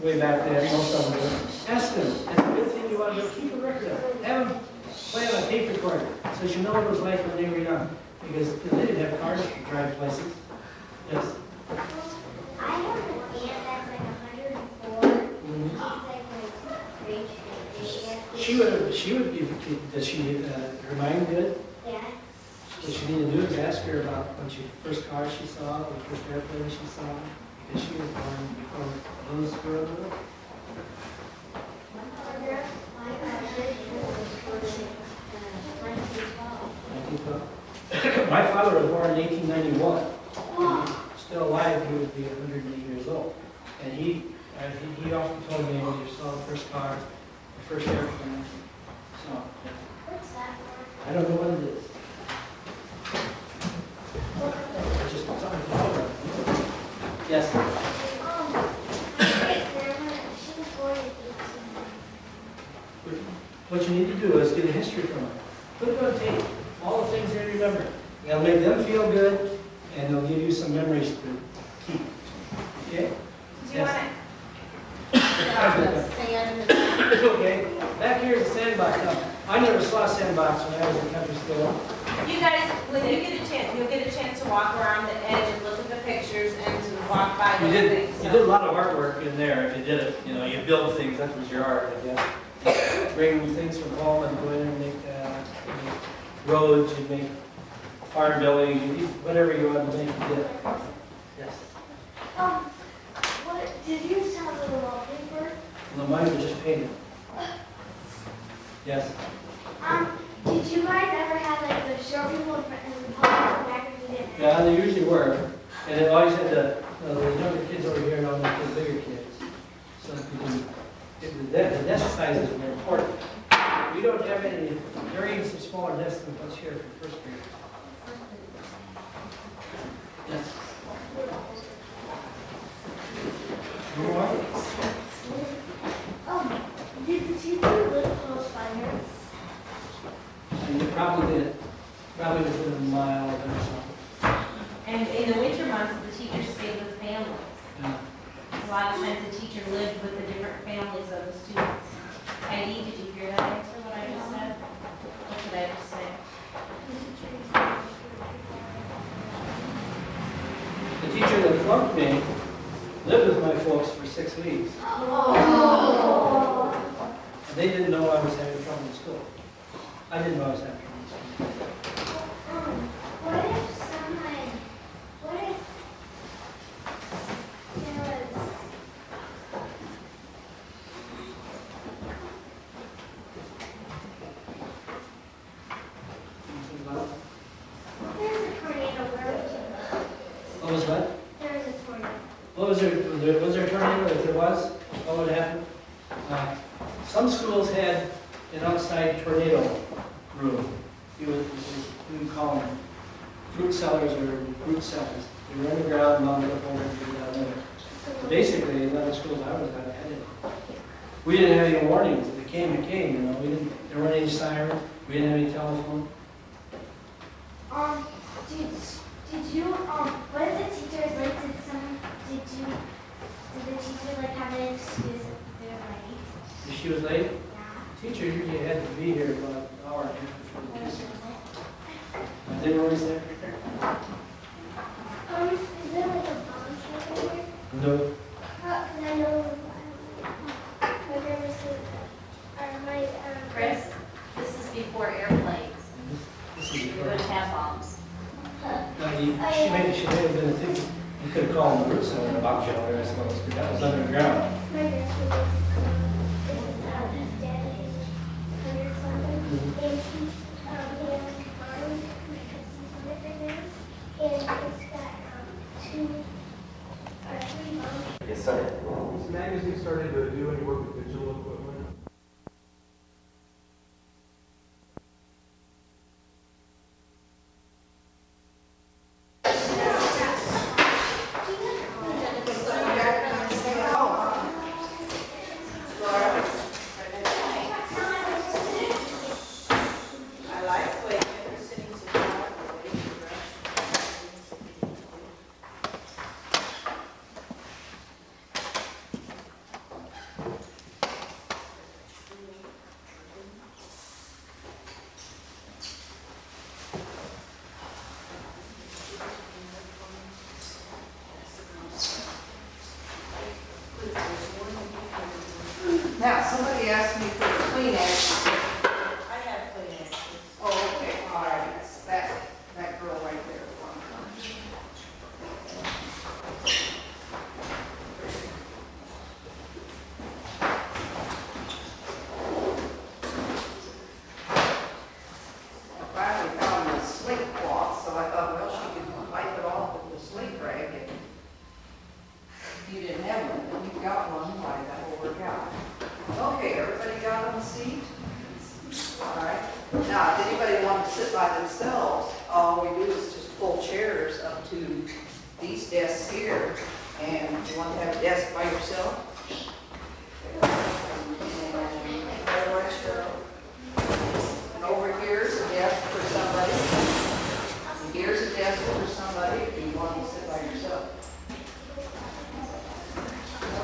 way back then, most of them do. Ask them. That's a good thing you want to do. Keep a record of it. Have them play on a tape recorder so you know what it was like when they were young. Because they didn't have cars to drive places. Yes? I have an aunt that's like 104. She's like She would be, does she, her mind good? yeah. What you need to do is ask her about when she first car she saw, the first airplane she saw, because she was born before those were little. My father was born in 1891. Still alive, he would be 108 years old. And he often told me when he saw the first car, the first airplane. So, What's that for? I don't know what it is. It's just something to follow. Yes? My grandma, she was born in 18. What you need to do is get a history from her. Put it on tape. All the things they remember. It'll make them feel good, and they'll give you some memories to keep. Okay? Do you want It's okay. Back here is a sandbox. Now, I never saw a sandbox when I was in country school. You guys, when you get a chance, you'll get a chance to walk around the edge and look at the pictures and to walk by You the did things. a lot of artwork in there if you did it. You build things, that was your art, I guess. Bring things from home and go in and make roads, you make farm buildings, you do whatever you want to make, you did. Yes. What did you have a wallpaper? And the mine was just painted. Yes. Did you guys ever have like the short people and the tall back and you didn't? Yeah, they usually were. And it always had the younger kids over here and all the bigger kids. So the desk sizes were important. We don't have any, there are even some smaller desks than what's here for first grade. Yes. No more? Did the teacher live close by here? And you probably did. Probably within a mile or something. And in the winter months, the teachers stayed with families. Yeah. A lot of times the teacher lived with the different families of the students. Heidi, did you hear that answer, what I just said? What did I just say? The teacher that flunked me lived with my folks for 6 weeks. Oh. And they didn't know I was having trouble in school. I didn't know I was having trouble in school. What if someone, what if there was, there's a tornado, where would you go? What was that? There's a tornado. What was there? Was there a tornado? If there was, what would happen? Some schools had an outside tornado room. We would call them fruit cellars or root cellars. They were underground, mounted up over down there. Basically, in other schools I was at, I had it. We didn't have any warnings. If it came, there weren't any sirens. We didn't have any telephone. Did you, what if the teachers, like, did the teacher, like, have an excuse if they're late? If she was late, Yeah. Teacher usually had to be here about an hour and a half before the kids. Is they always there? Is there like a bomb shelter here? No. Cause I know my grandma said that, or my, Chris, this is before airplanes. This is We before. wouldn't have bombs. She may have been, I think, you could have called the root center in a bomb shelter, I suppose, because that was underground. my grandma was, his dad is 100 something, and he has a farm because he's on it right now, and it's got, 2 or 3 bombs. Yes, sir. Is the magazine starting to do any work with digital equipment? Now, somebody asked me for the Kleenex. I have Kleenex. Oh, okay, all right, it's that girl right there. I finally found the slate cloth, so I thought, well, she could wipe it off with the slate rag. And if you didn't have one, then you've got one, why, that will work out. Okay, everybody got on the seat? All right. Now, if anybody wanted to sit by themselves, all we do is just pull chairs up to these desks here. And if you want to have a desk by yourself, and over here's a desk for somebody. And here's a desk for somebody if you want to sit by yourself.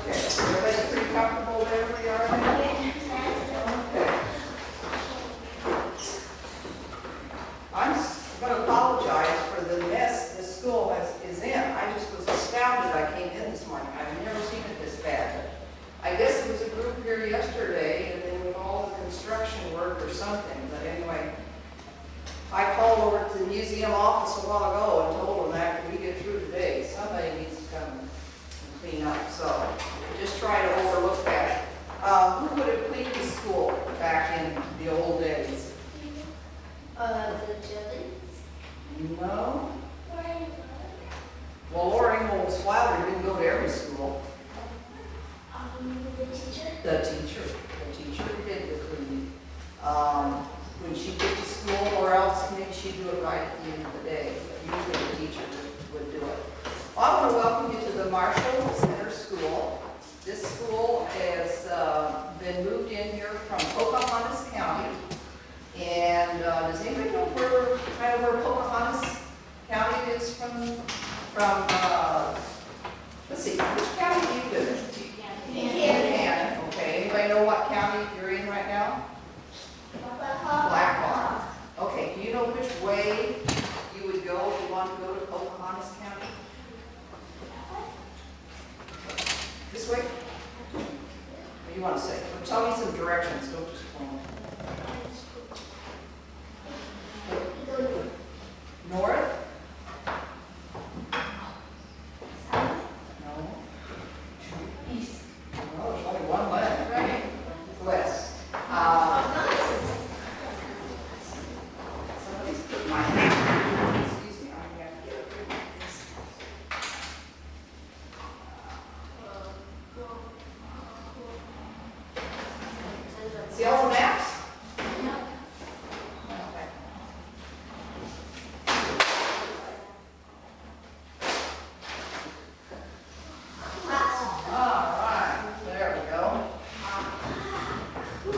Okay, everybody pretty comfortable wherever you are? Okay. I'm going to apologize for the mess this school is in. I just was astounded. I came in this morning. I've never seen it this bad. I guess there was a group here yesterday, and then with all the construction work or something. But anyway, I called over to the museum office a while ago and told them after we get through today, somebody needs to come and clean up. So just try to overlook that. Who would have cleaned the school back in the old days? The children. No. Well, Laura Ingalls Wilder didn't go to every school. The teacher. The teacher did the cleaning. When she get to school, or else maybe she'd do it right at the end of the day. But usually the teacher would do it. Well, I want to welcome you to the Marshall Center School. This school has been moved in here from Pocahontas County. And does anybody know where Pocahontas County is from let's see, which county do you live in? Buchanan. Okay, anybody know what county you're in right now? Blackhawk. Okay, do you know which way you would go if you want to go to Pocahontas County? This way? What do you want to say? Well, tell me some directions, don't just point. North? No. East. No, there's only one left. Right. West. Somebody's put my hand. Excuse me, I have to get it. See all the maps? All right, there we go.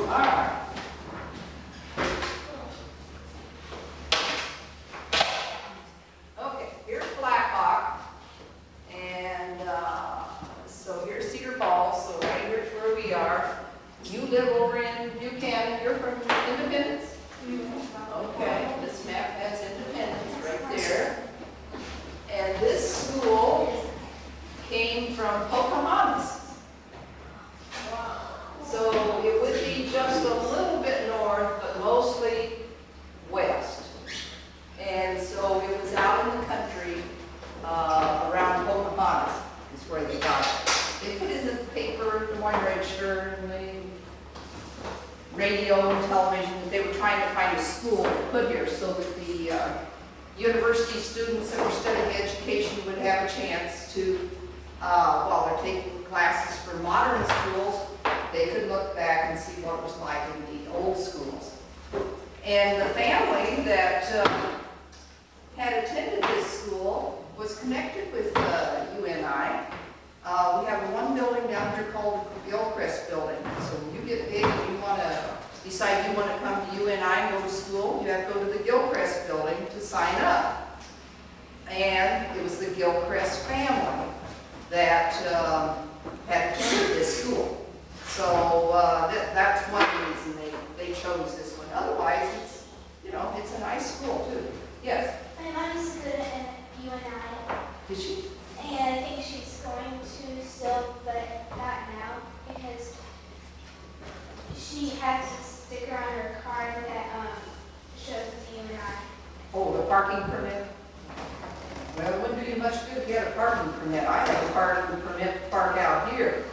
All right. Okay, here's Blackhawk, and so here's Cedar Falls, so right here's where we are. You live over in in Buchanan, you're from Independence? Okay, this map has Independence right there. And this school came from Pocahontas. So it would be just a little bit north, but mostly west. And so it was out in the country around Pocahontas is where they got it. They put it in the paper, the Morning Register, and the radio and television, that they were trying to find a school to put here so that the university students that were studying education would have a chance to, while they're taking classes for modern schools, they could look back and see what it was like in the old schools. And the family that had attended this school was connected with UNI. We have one building down here called the Gilchrist Building. So when you get big and you want to decide you want to come to UNI and go to school, you have to go to the Gilchrist Building to sign up. And it was the Gilchrist family that had attended this school. So that's one reason they chose this one. Otherwise, it's, you know, it's a nice school too. Yes? My mom used to go to UNI, Did she? and I think she's going to still, but not now, because she has a sticker on her car that shows it's UNI. Oh, the parking permit? Well, it wouldn't do you much good if you had a parking permit. I have a parking permit to park out here.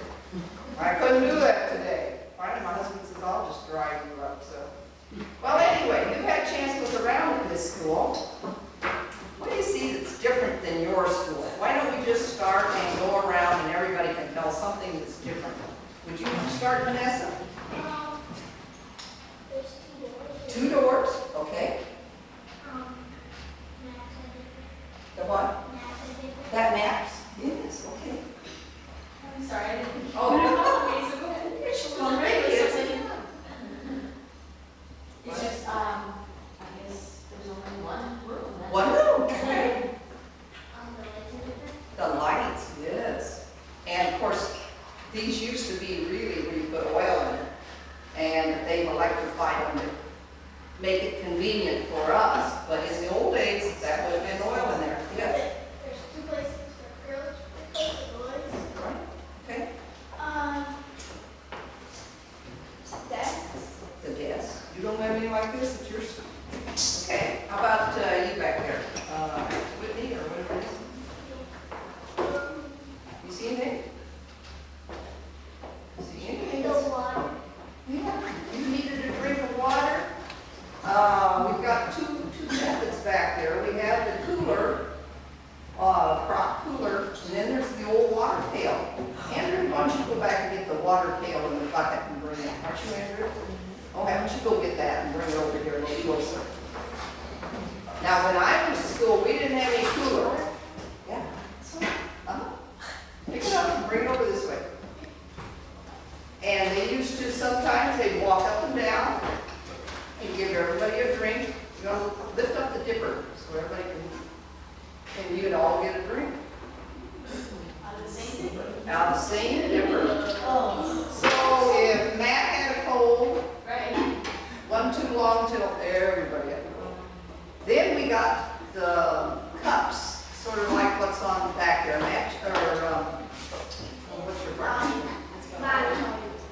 I couldn't do that today. Finally, my husband says, I'll just drive you up, so. Well, anyway, you've had a chance to look around at this school. What do you see that's different than your school? Why don't we just start and go around and everybody can tell something that's different? Would you start, Vanessa? There's 2 2 doors. doors, okay. Maps are The what? different. Maps are different. That maps? Yes, okay. I'm sorry, I didn't. Oh. Okay, so go ahead. Well, thank you. It's just, I guess there's only one room. That's One room, okay. The lights are different. The lights, yes. And of course, these used to be really where you put oil in it. And they've electrified them to make it convenient for us. But in the old days, that would have been oil in there. Yes. There's 2 places for girls, 2 places for boys. Right. Okay. Desks. The desk. You don't have anything like this at your school? Okay. How about you back there? Whitney or whatever it is? You see anything? See anything? The water. Yeah, you needed a drink of water. We've got two methods back there. We have the cooler, prop cooler, and then there's the old water pail. Andrew, why don't you go back and get the water pail in the bucket and bring it? Aren't you, Andrew? Oh, why don't you go get that and bring it over here a little closer? Now, when I went to school, we didn't have any cooler. Yeah. Pick it up and bring it over this way. And they used to, sometimes they'd walk up and down and give everybody a drink. You know, lift up the dipper so everybody can, and you'd all get a drink. on the same thing. Out of the same dipper. Oh, So if Matt had a cold, right. one too long till everybody had a cold. Then we got the cups, sort of like what's on the back there, Matt, or what's your brand?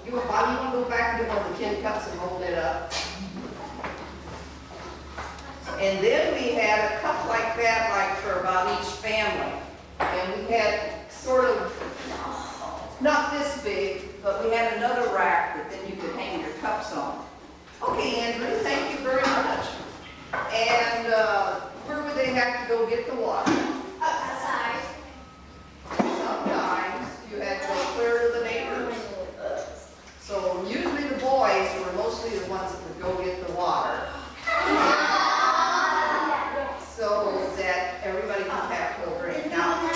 You want to go back and get one of the tin cups and roll it up? And then we had a cup like that, like for about each family. And we had sort of, not this big, but we had another rack that then you could hang your cups on. Okay, Andrew, thank you very much. And where would they have to go get the water? Outside. Sometimes you had to go clear to the neighbors. So usually the boys were mostly the ones that would go get the water. So that everybody could have a drink. Now,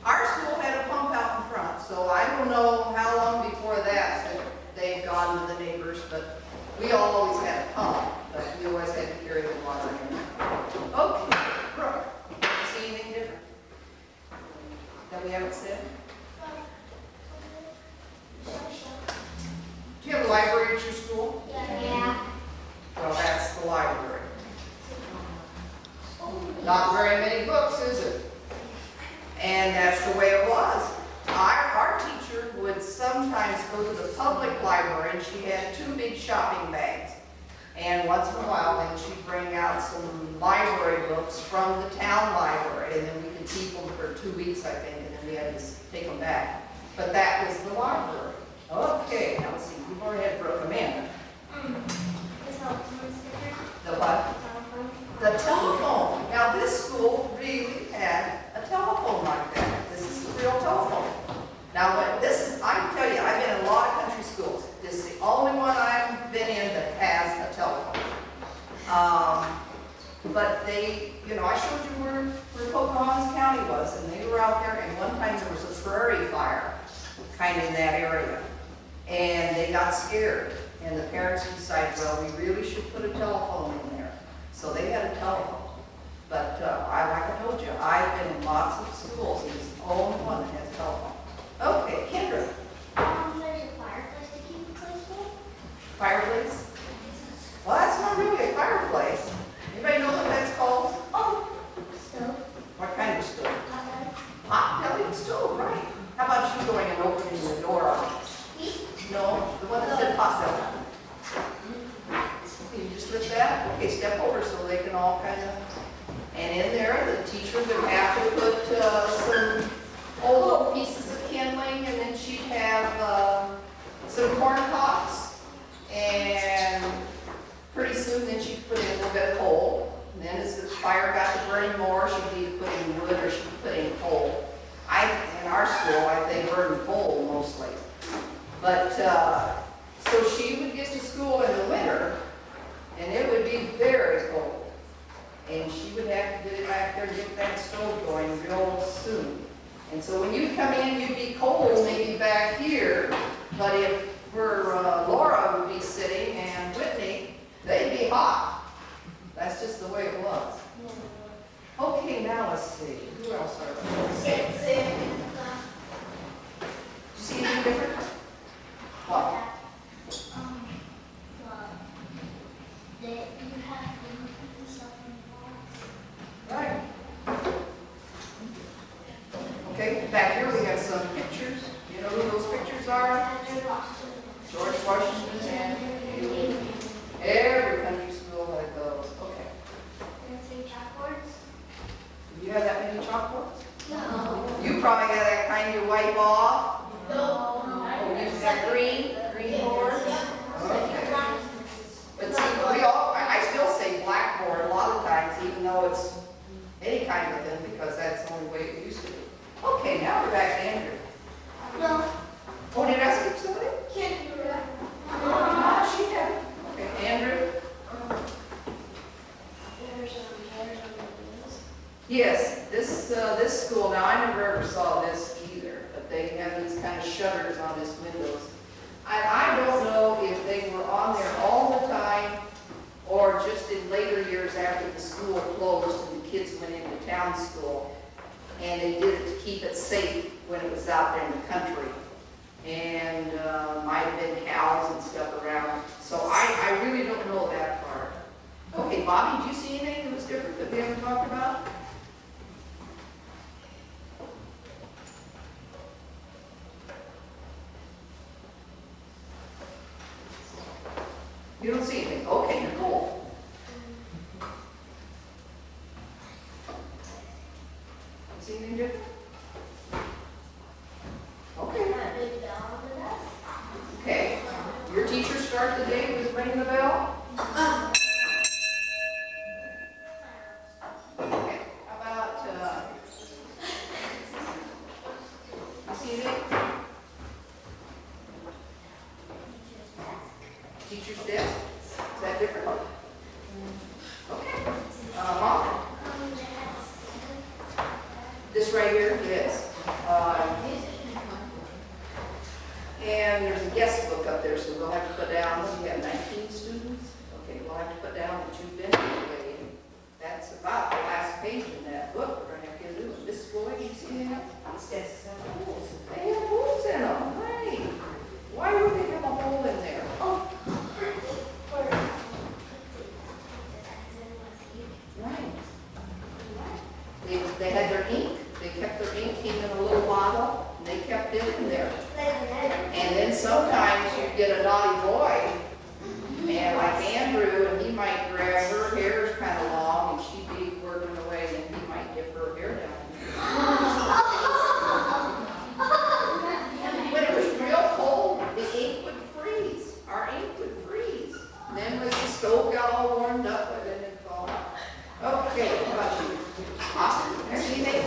our school had a pump out in front, so I don't know how long before that they've gone to the neighbors, but we always had a pump, but we always had to carry the water in. Okay, Brooke, you see anything different that we haven't said? Do you have a library at your school? Not very many books, is it? And that's the way it was. Our teacher would sometimes go to the public library, and she had 2 big shopping bags. And once in a while, then she'd bring out some library books from the town library, and then we could keep them for 2 weeks, I think, and then we had to take them back. But that was the library. Okay, now let's see, we've already had Brooke. Amanda. The telephone's different. The what? Telephone. The telephone. Now, this school really had a telephone like that. This is a real telephone. Now, I tell you, I've been in a lot of country schools. This is the only one I've been in that has a telephone. But they, I showed you where Pocahontas County was, and they were out there, and one time there was a prairie fire kind of in that area. And they got scared, and the parents decided, well, we really should put a telephone in there. So they had a telephone. But like I told you, I've been in lots of schools, and it's the only one that has a telephone. Okay, Kendra. There's a fireplace to keep the place warm. Fireplace? Well, that's not really a fireplace. Anybody know what that's called? Oh, stove. What kind of stove? Hot dog. Hot pellet stove, right. How about you going and opening the door on it? No, the one that said hot pellet. Can you just lift that? Okay, step over so they can all kind of, and in there, the teacher would have to put some old little pieces of kindling, and then she'd have some corn cobs, and pretty soon then she'd put in a little bit of coal. And then as the fire got to burning more, she'd either put in wood or she'd put in coal. In our school, they burned coal mostly. But, so she would get to school in the winter, and it would be very cold. And she would have to get it back there and get that stove going real soon. And so when you come in, you'd be cold maybe back here, but if Laura would be sitting and Whitney, they'd be hot. That's just the way it was. Okay, now let's see. Who else are there? Did you see anything different? What? That you have to look at the stuff in the box. Right. Okay, back here we have some pictures. You know who those pictures are? George Washington and every country school had those. Okay. Chalkboards? Do you have that many chalkboards? No. You probably got that kind you wipe off. No. Oh, you got green boards? Okay. But see, I still say blackboard a lot of times, even though it's any kind of thing, because that's the only way it used to be. Okay, now we're back to Andrew. No. Oh, did I skip somebody? Can't do that. She had it. Okay, Andrew? There's on the windows. Yes, this school, now I never ever saw this either, but they have these kind of shutters on these windows. I don't know if they were on there all the time or just in later years after the school closed and the kids went into town school, and they did it to keep it safe when it was out there in the country. And might have been cows and stuff around. So I really don't know that part. Okay, Bobby, did you see anything that was different that we haven't talked about? You don't see anything? Okay, Nicole. See anything different? Okay. That big bell on the desk. Okay. Your teacher start the day with ringing the bell? Okay. How about, you see anything? Teacher's desk? Is that different? Okay. Mom? This right here? Yes. And there's a guest book up there, so we'll have to put down, we have 19 students. Okay, we'll have to put down that you've been away. That's about the last page in that book we're going to have to do. Mrs. Boyd, you see anything else? These desks have holes. They have holes in them, right. Why would they have a hole in there? Oh. Right. stove got all warmed up, but it didn't fall out. Okay, what about you? Austin, anything?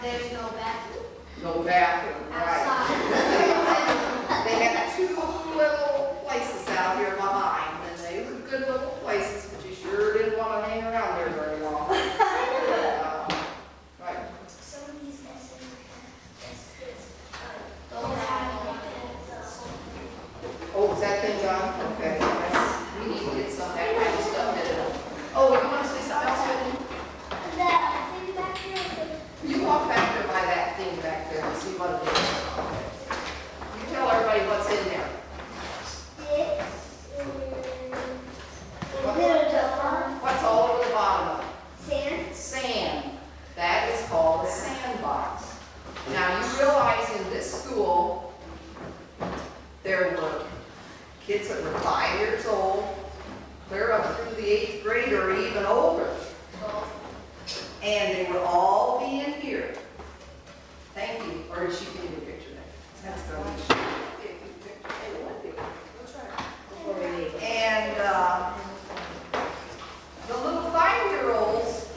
There's no bathroom. No bathroom, right. They have two little places out here behind, and they were good little places, but you sure didn't want to hang around there very long. Right. Some of these lessons Oh, is that thing done? Okay. We need to get some of that kind of stuff in it. Oh, you want to say something else, Whitney? that thing back here. You walk back there by that thing back there and see what it is. You tell everybody what's in there. What's all over the bottom of it? Sand. Sand. That is called a sandbox. Now you realize in this school, there were kids that were 5 years old, clear up through the 8th grade or even older. And they were all being here. Thank you. Or did she give you a picture there? That's good. And the little 5-year-olds,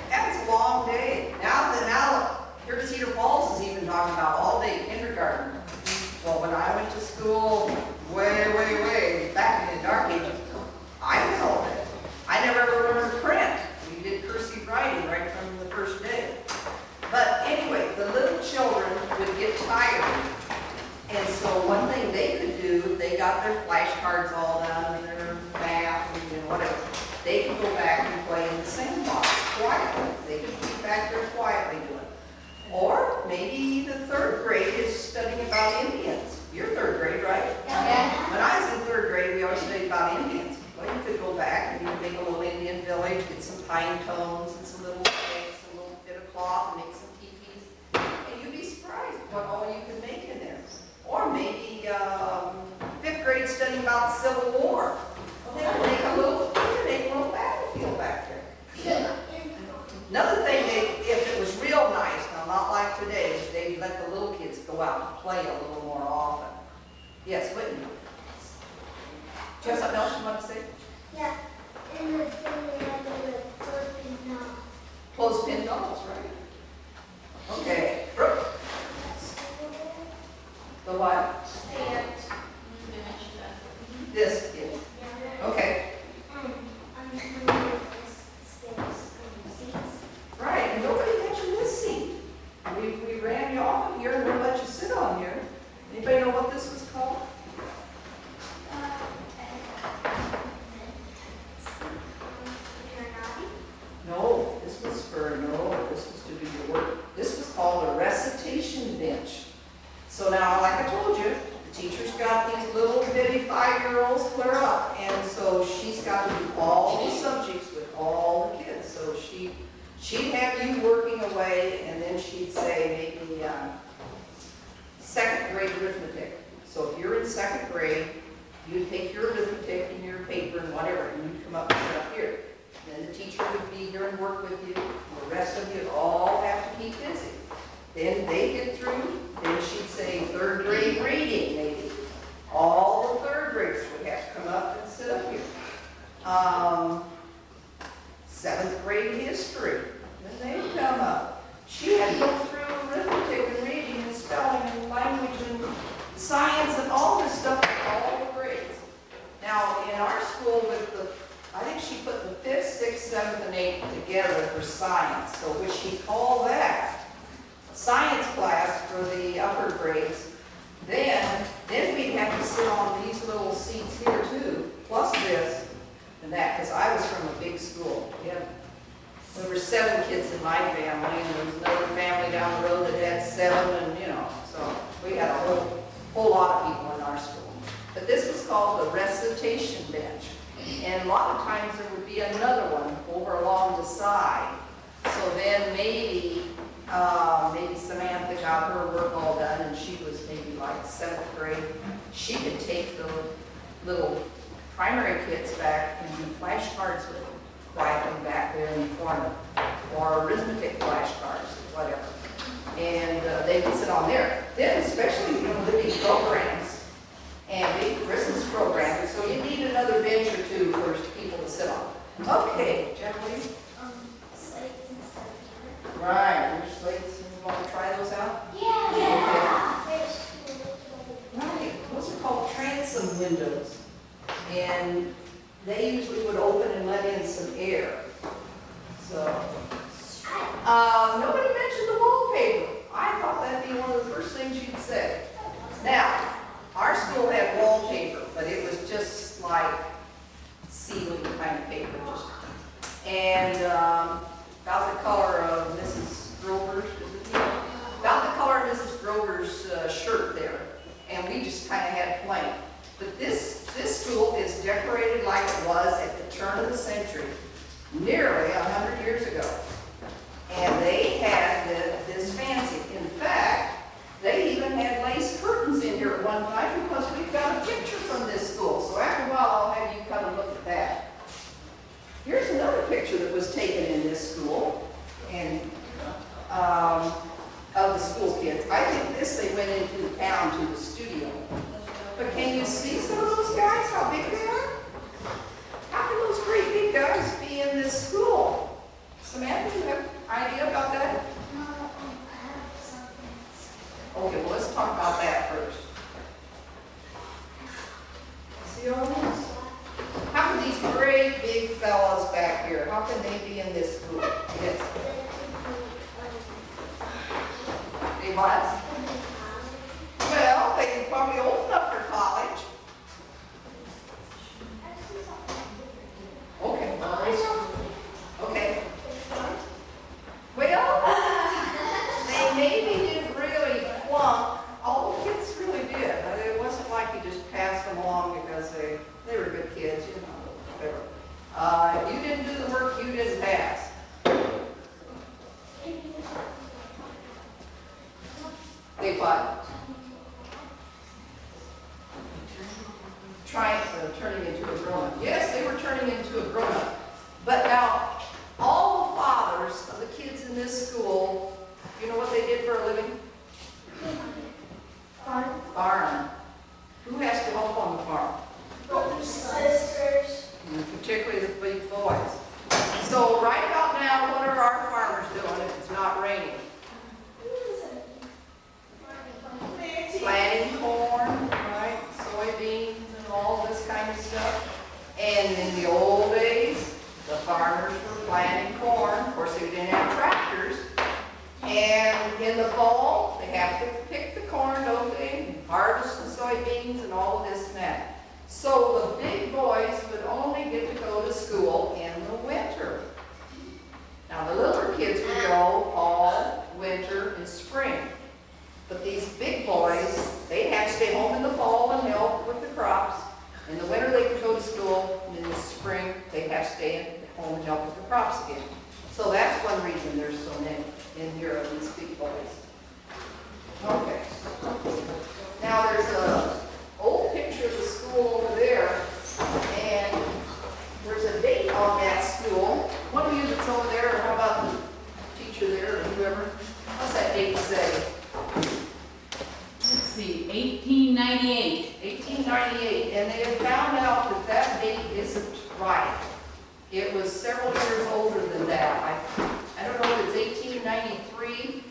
that was a long day. Now here to Cedar Falls is even talking about all-day kindergarten. Well, when I went to school way back in the dark ages, I was all day. I never ever learned to print. We did cursive writing right from the first day. But anyway, the little children would get tired. And so one thing they could do, if they got their flashcards all done and their math and whatever, they could go back and play in the sandbox quietly. They could be back there quietly doing it. Or maybe the 3rd grade is studying about Indians. You're 3rd grade, right? Yeah. When I was in 3rd grade, we always studied about Indians. Well, you could go back and you could make a little Indian village, get some pine cones and some little sticks, a little bit of cloth, and make some teepees. And you'd be surprised what all you could make in there. Or maybe 5th grade studying about the Civil War. Well, they could make a little battlefield back there. Another thing, if it was real nice, now not like today, is they'd let the little kids go out and play a little more often. Yes, Whitney? Do you have something else you want to say? Yeah. And the thing they had the clothespin now. Clothespin dolls, right? Okay. Brooke? The what? This is. Okay. Right, and nobody mentioned this seat. We ran you off of here and we'll let you sit on here. Anybody know what this was called? No, this was to do your work. This was called a recitation bench. So now, like I told you, the teacher's got these little bitty 5-year-olds clear up, and so she's got to do all the subjects with all the kids. So she'd have you working away, and then she'd say maybe 2nd grade arithmetic. So if you're in 2nd grade, you'd take your arithmetic and your paper and whatever, and you'd come up and sit up here. Then the teacher would be here and work with you. The rest of you all have to keep busy. Then they get through, then she'd say 3rd grade reading, maybe. All the 3rd graders would have to come up and sit up here. 7th grade history, then they'd come up. She had to go through arithmetic and reading and spelling and language and science and all this stuff for all the grades. Now, in our school, I think she put the 5th, 6th, 7th, and 8th together for science. So we should call that science class for the upper grades. Then we'd have to sit on these little seats here too, plus this and that, because I was from a big school. Yeah. There were 7 kids in my family, and there was another family down the road that had 7, and so we had a whole lot of people in our school. But this was called the recitation bench. And a lot of times there would be another one over along the side. So then maybe Samantha got her work all done, and she was maybe like 7th grade. She could take the little primary kids back and do flashcards with them, quietly back there in the corner, or arithmetic flashcards, whatever. And they would sit on there. Then especially the big programs and big Christmas programs, so you need another bench or two for and they usually would open and let in some air. So, nobody mentioned the wallpaper. I thought that'd be one of the first things you'd say. Now, our school had wallpaper, but it was just like ceiling kind of paper, and about the color of Mrs. Grover's, about the color of Mrs. Grover's shirt there, and we just kind of had plain. But this school is decorated like it was at the turn of the century, nearly 100 years ago. And they had this fancy. In fact, they even had lace curtains in here at one time because we've got a picture from this school. So after a while, I'll have you come and look at that. Here's another picture that was taken in this school, and of the school kids. I think they went into town to the studio. But can you see some of those guys, how big they are? How can those great big guys be in this school? Samantha, do you have an idea about that? Okay, well, let's talk about that first. See all this? How can these great big fellas back here, how can they be in this school? Yes. They what? Well, they probably old enough for college. Okay. Okay. Well, they maybe didn't really flunk. All the kids really did. It wasn't like you just passed them along because they were good kids, you know, whatever. If you didn't do the work, you didn't pass. They what? Turning into a grown-up. Yes, they were turning into a grown-up. But now, all the fathers of the kids in this school, you know what they did for a living? Farm. Who has to help on the farm? Sisters. And particularly the big boys. So right about now, what are our farmers doing if it's not raining? Planting corn, right? Soybeans and all this kind of stuff. And in the old days, the farmers were planting corn. Of course, they didn't have tractors. And in the fall, they have to pick the corn, don't they? And harvest the soybeans and all of this and that. So the big boys would only get to go to school in the winter. Now the littler kids would go fall, winter, and spring. But these big boys, they had to stay home in the fall and help with the crops. In the winter they could go to school, and in the spring they have to stay at home and help with the crops again. So that's one reason there's so many in here of these big boys. Okay. Now there's an old picture of the school over there, and there's a date on that school. One of you that's over there, or how about the teacher there, or whoever? What's that date say? Let's see, 1898. 1898, and they have found out that that date isn't right. It was several years older than that. I don't know if it's 1893.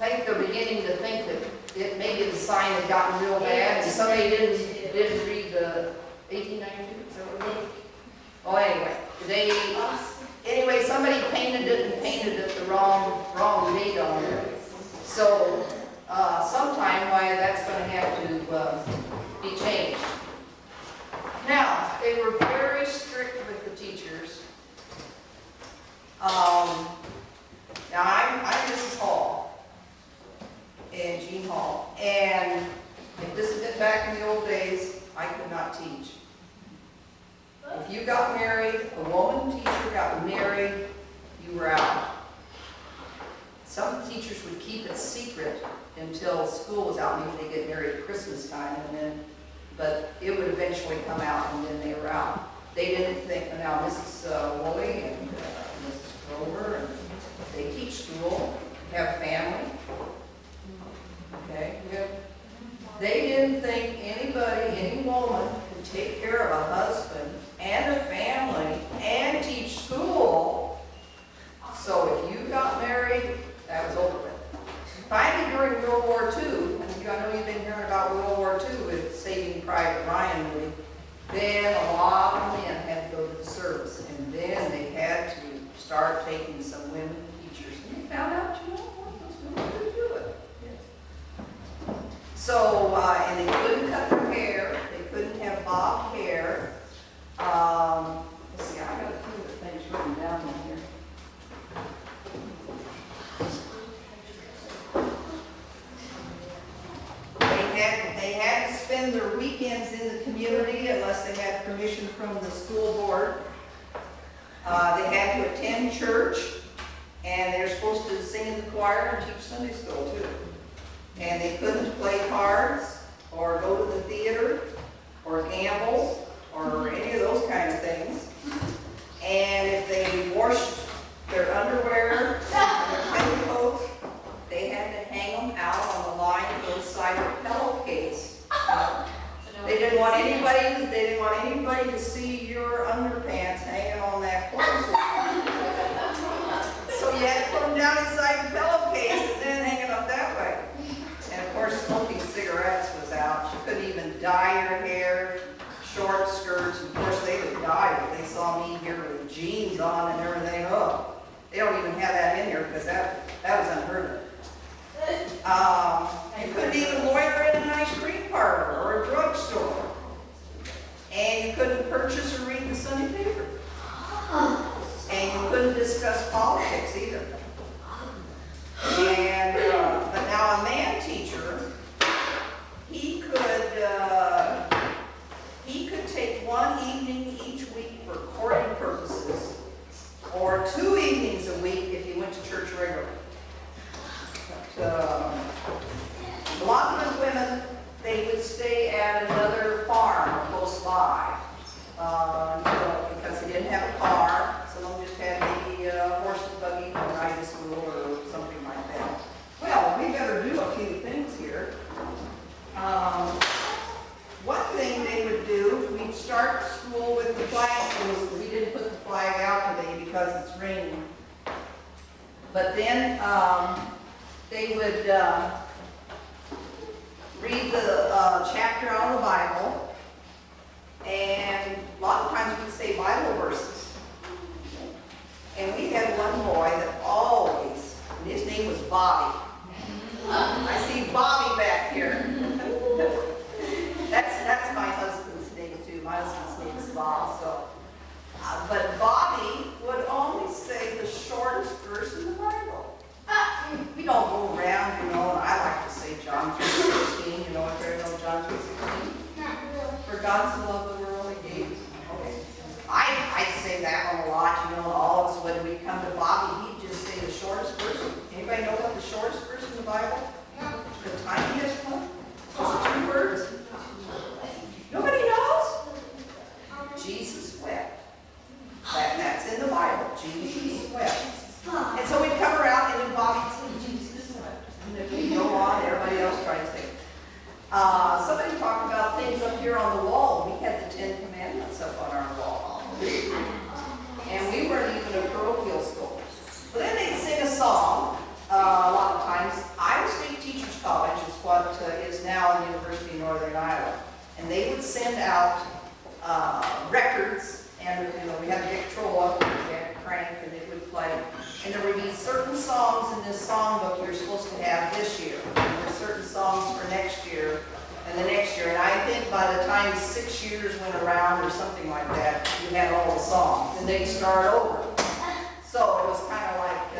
I think they're beginning to think that maybe the sign had gotten real bad, and somebody didn't read the 1892. Is that what it was? Well, anyway, somebody painted it the wrong date on there. So sometime why that's going to have to be changed. Now, they were very strict with the teachers. Now, I'm Mrs. Hall, and Jean Hall, and if this had been back in the old days, I could not teach. If you got married, a woman teacher got married, you were out. Some teachers would keep it secret until school was out, maybe they get married at Christmas time, but it would eventually come out, and then they were out. They didn't think, now Mrs. Woolley and Mrs. Grover, and they teach school, have family. Okay, good. They didn't think any woman could take care of a husband and a family and teach school. So if you got married, that was over with. Finally, during World War II, and I know you've been hearing about World War II with Saving Private Ryan movie, then a lot from the school board. They had to attend church, and they're supposed to sing in the choir and teach Sunday school too. And they couldn't play cards, or go to the theater, or gamble, or any of those kind of things. And if they washed their underwear and their petticoats, they had to hang them out on the line inside a pillowcase. They didn't want anybody to see your underpants hanging on that clothesline. So you had to put them down inside the pillowcase and then hang it up that way. And of course, smoking cigarettes was out. You couldn't even dye your hair, short skirts. Of course, they would dye if they saw me here with jeans on and everything. Oh, they don't even have that in here because that was unheard of. You couldn't even loiter in an ice cream parlor or a drugstore. And you couldn't purchase or read the Sunday paper. And you couldn't discuss politics either. And, but now a man teacher, he could take one evening each week for courting purposes, or 2 evenings a week if he went to church regularly. A lot of the women, they would stay at another farm close by, because they didn't have a car. Some of them just had maybe a horse and buggy or ride to school or something like that. Well, we better do a few things here. One thing they would do, we'd start school with the flag salute. We didn't put the flag out today because it's raining. But then they would read the chapter out of the Bible, and a lot of times we'd say Bible verses. And we had one boy that always, and his name was Bobby. I see Bobby back here. That's my husband's name too. My husband's name is Bob. So, but Bobby would always say the shortest verse in the Bible. We don't go around, and I like to say John 3:16. If you know John 3:16. For God so loved the world, He gave. Okay. I'd say that one a lot. All of us when we come to Bobby, he'd just say the shortest verse. Anybody know what the shortest verse in the Bible? The tiniest one? Just 2 words? Nobody knows? Jesus wept. That's in the Bible. Jesus wept. And so we'd come around and then Bobby would say, Jesus wept. And then we'd go on, everybody else tries to think. Somebody talked about things up here on the wall. We had the 10 Commandments up on our wall. And we weren't even a parochial school. But then they'd sing a song, a lot of times. Iowa State Teachers College is what is now the University of Northern Iowa. And they would send out records, and we had a Victrola, we had a crank, and it would play. And there would be certain songs in this songbook you're supposed to have this year. And there were certain songs for next year, and the next year. And I think by the time 6 years went around or something like that, you had all the songs, and they'd start over. So it was kind of like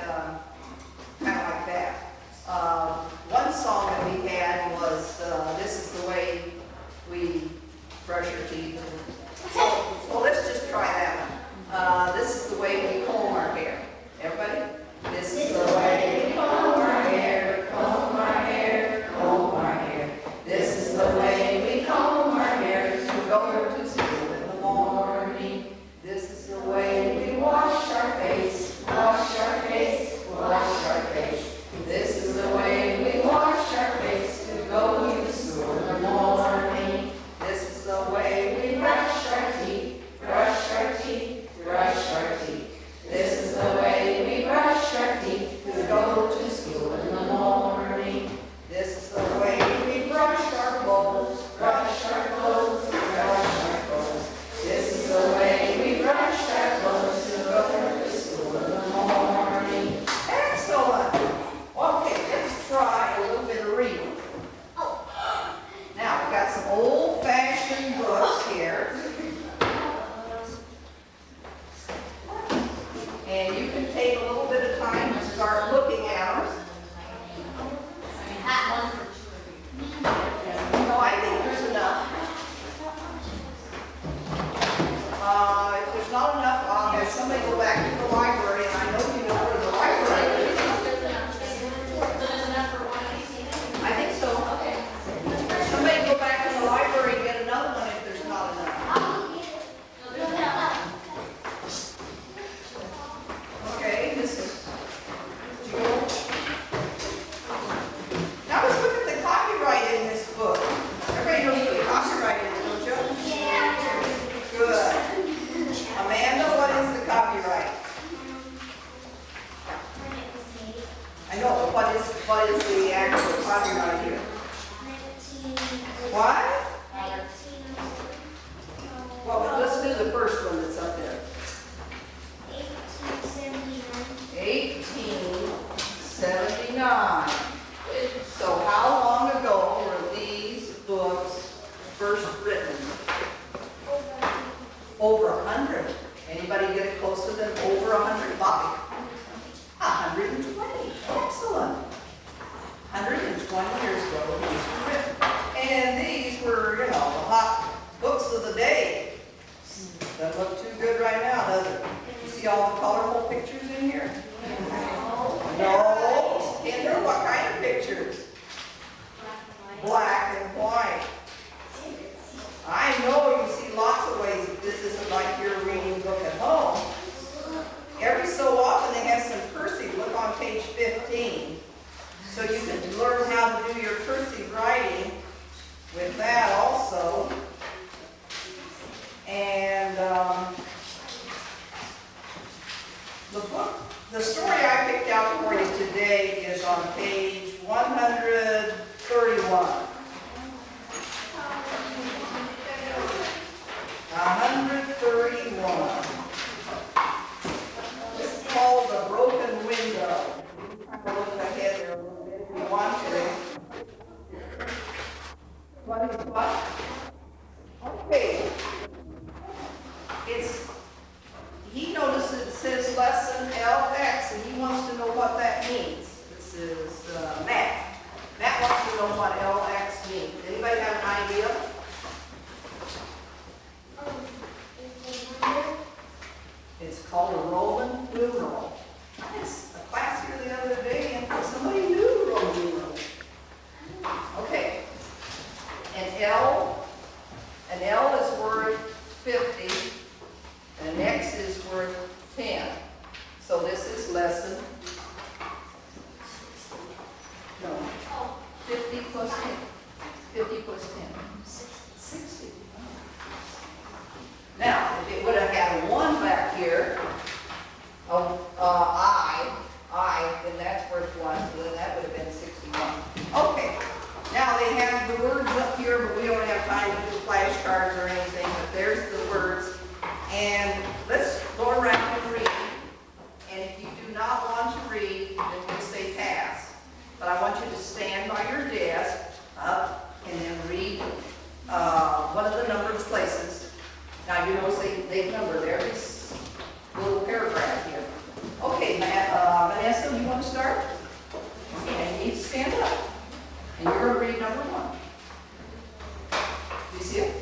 that. One song that we had was, "This is the way we brush our teeth." So let's just try that one. This is the way we comb our hair. Everybody? This is the way we comb our hair, comb our hair, comb our hair. This is the way we comb our hair to go to school in the morning. This is the way we wash our face, wash our face, wash our face. This is the way we wash our face to go to school in the morning. This is the way we brush our teeth, somebody go back to the library, and I know you know where the library is. I think so. Somebody go back to the library and get another one if there's not enough. Okay, this is, did you go? Now let's look at the copyright in this book. Everybody knows what the copyright is, don't you? Good. Amanda, what is the copyright? I know, but what is the actual copyright here? What? Well, let's do the first one that's up there. 1879. So how long ago were these books first written? Over 100. Anybody get it closer than over 100? Bobby? 120. Excellent. 120 years ago these were written. And these were, you know, the hot books of the day. Doesn't look too good right now, does it? You see all the colorful pictures in here? No. Kendra, what kind of pictures? Black and white. I know you see lots of ways that this isn't like your reading book at home. Every so often they have some cursive. Look on page 15. So you can learn how to do your cursive writing with that also. And the story I picked out for you today is on page 131. 131. This is called The Broken Window. I'll look ahead there a little bit if you want to. What is what? Okay. He notices it says lesson LX, and he wants to know what that means. This is Matt. Matt wants to know what LX means. Anybody have an idea? It's called a Roman numeral. I had a class here the other day, and somebody knew Roman numerals. Okay. An L is worth 50, and an X is worth 10. So this is lesson, no, 50 plus 10. 50 plus 10. 60. Now, if it would have had a 1 back here, I, then that's worth 1, so then that would have been 61. Okay. Now they have the words up here, but we don't have time to do flashcards or anything, but there's the words. And let's go around and read. And if you do not want to read, then we'll say pass. But I want you to stand by your desk, up, and then read one of the numbered places. Now you notice they've numbered every little paragraph here. Okay, Vanessa, you want to start? And you need to stand up. And you're going to read number 1. Do you see it?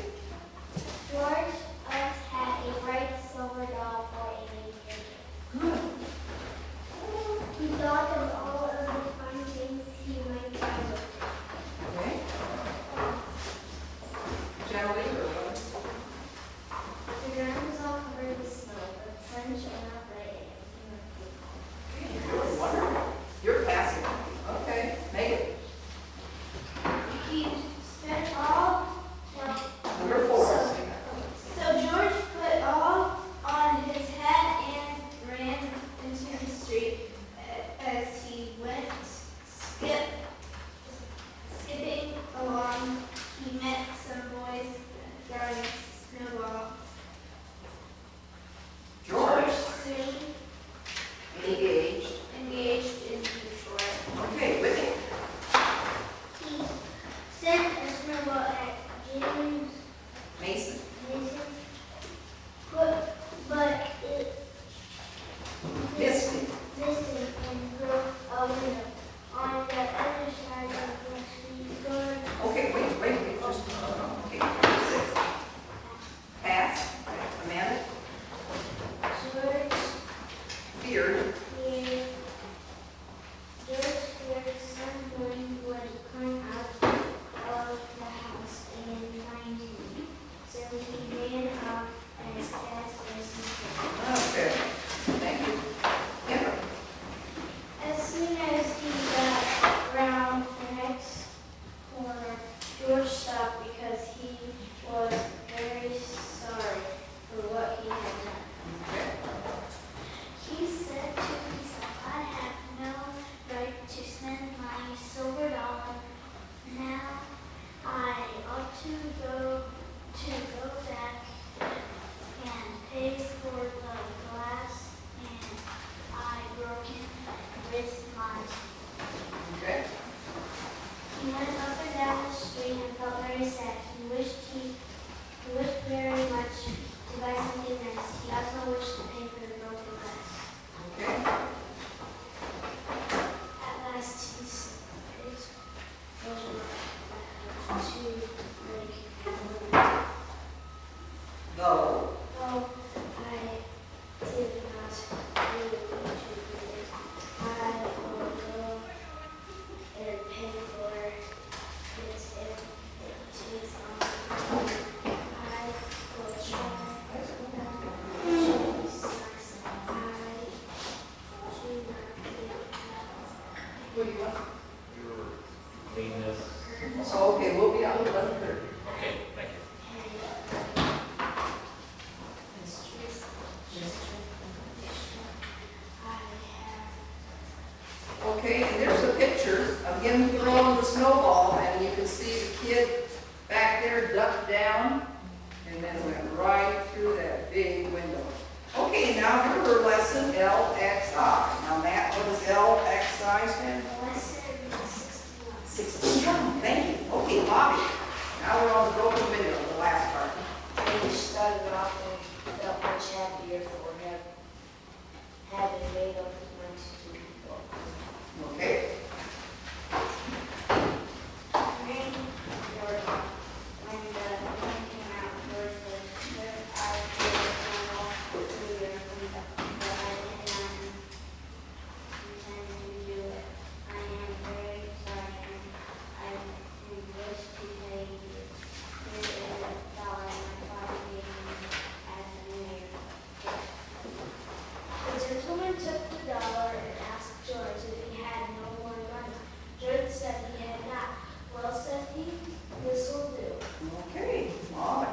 George Us had a bright silver doll for a baby. Good. He thought of all of the fun things he might try with it. Okay. Generally, or what? The ground was all covered with snow, but the sun shone out bright and everything was beautiful. You're wonderful. You're passing. Okay, make it. He for the glass and I broke it with my. Okay. He went up and down the street and felt very sad. He wished very much to buy something nice. He also wished to pay for the broken glass. Okay. At last, he said, to make No. Oh, I did not really want to do it. I will go and pay for it if it is on. I will try to be nice. I do not think What do you want? Your cleanness. So, okay, we'll be out at 11:30. Okay, thank you. Okay, and there's a picture of him throwing the snowball, and you can see the kid back there ducked down, and then went right through that big window. Okay, now for her lesson, LXI. Now, Matt, what does LXI stand for? Lesson 61. 61, thank you. Okay, Bobby, now we're on the broken window, the last part. I just started off and felt much happier for having made up his mind to do it. Okay, When the sun came out, George was sure I did not to your window, but I did not intend to do it. I am very sorry, and I wish to pay you. Here is $1 my father gave me as a New Year's gift. The gentleman took the dollar and asked George if he had no more money. George said he had not. Well, said he, this will do. okay, Molly.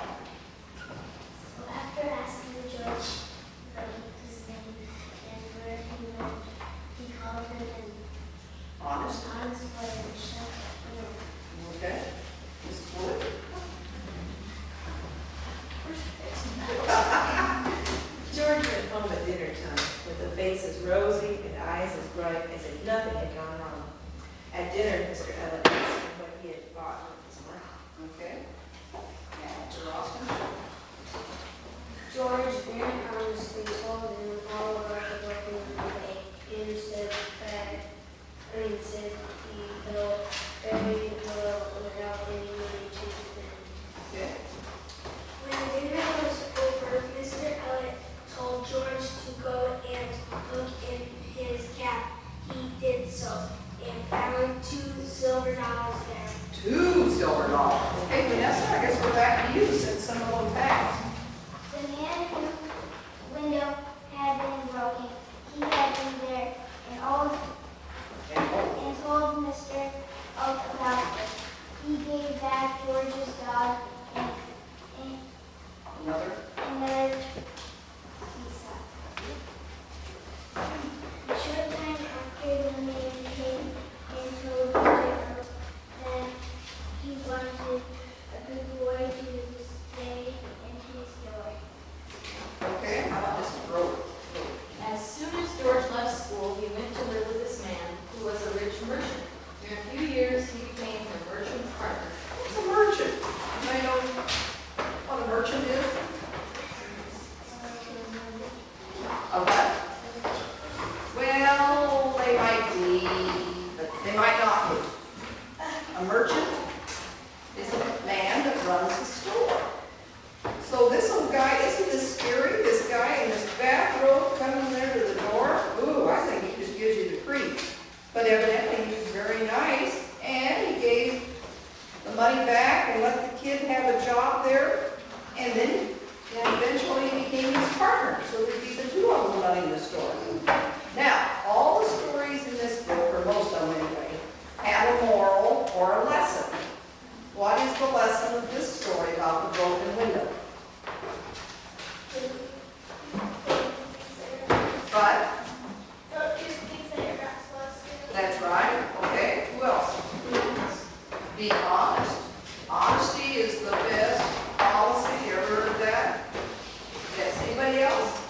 So after asking George his name and where he lived, he called him an Honest, honest boy and shut him in. okay. Mrs. Wood? George went home at dinner time with a face as rosy and eyes as bright as if nothing had gone wrong. At dinner, Mr. Elliott asked him what he had bought with his money. Okay. And Mr. Austin? George very honestly told him all about the broken window. He said he built very little without any money to spend. Okay. When dinner was over, Mr. Elliott told George to go and look in his cap. He did so and found $2 silver there. 2 silver dollars. Okay, Vanessa, I guess we're back to you since some of them passed. The man whose window had been broken, he had been there and told Mr. Oak about it. He gave back George's dog and Another? another piece of. A short time after the man came and told Mr. Oak that he wanted a good boy to stay in his door. Okay, how about Mrs. Rowe? As soon as George left school, he went to live with this man who was a rich merchant. In a few years, he became the merchant's partner. What's a merchant? Anybody know what a merchant is? A what? Well, they might be, but they might not be. A merchant is a man that runs the store. So this old guy, isn't this scary? This guy in this bathrobe coming there to the door? Ooh, I think he just gives you the creeps. But evidently he was very nice, and he gave the money back and let the kid have a job there, and then eventually he became his partner, so there'd be the two of them running the store. Now, all the stories in this book, or most of them anyway, have a moral or a lesson. What is the lesson of this story about the broken window? But, that's right, okay, who else? Be honest. Honesty is the best policy, you ever heard that? Yes, anybody else?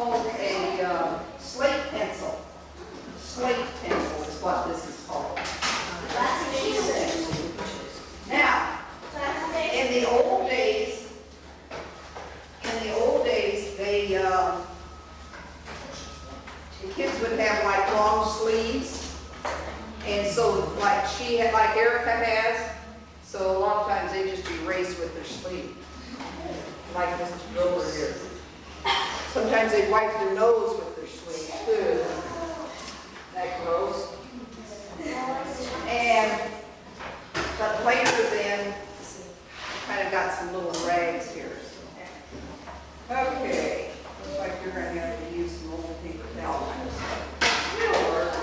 called a slate pencil. Slate pencil is what this is called. Now, in the old days, they, the kids would have like long sleeves. And so like she had, like Erica has, so a lot of times they just erase with their sleeve. Like Mr. Grover here. Sometimes they wipe their nose with their sleeve too. That gross. And, but later then, kind of got some little rags here. Okay, looks like you're going to have to use some old paper towel. It'll work.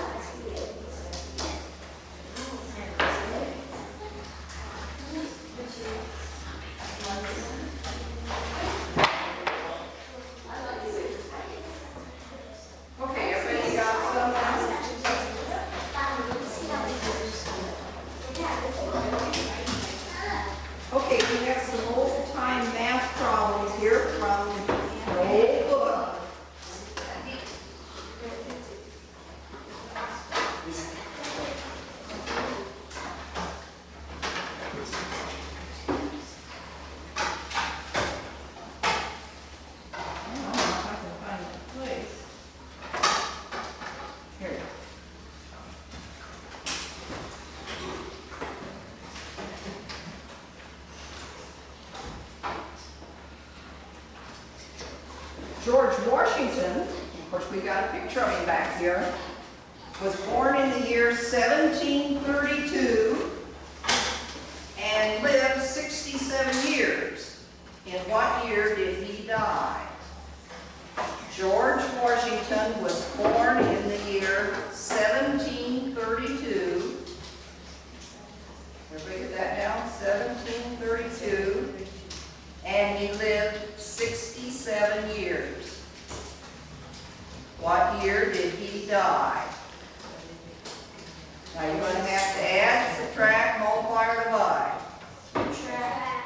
Okay, everybody got some? Okay, we have some old-time math problems here from the old book. Here. George Washington, of course we got a picture of him back here, was born in the year 1732 and lived 67 years. In what year did he die? George Washington was born in the year 1732. Everybody get that down? 1732. And he lived 67 years. What year did he die? Now you're going to have to add, subtract, multiply, or divide. Add.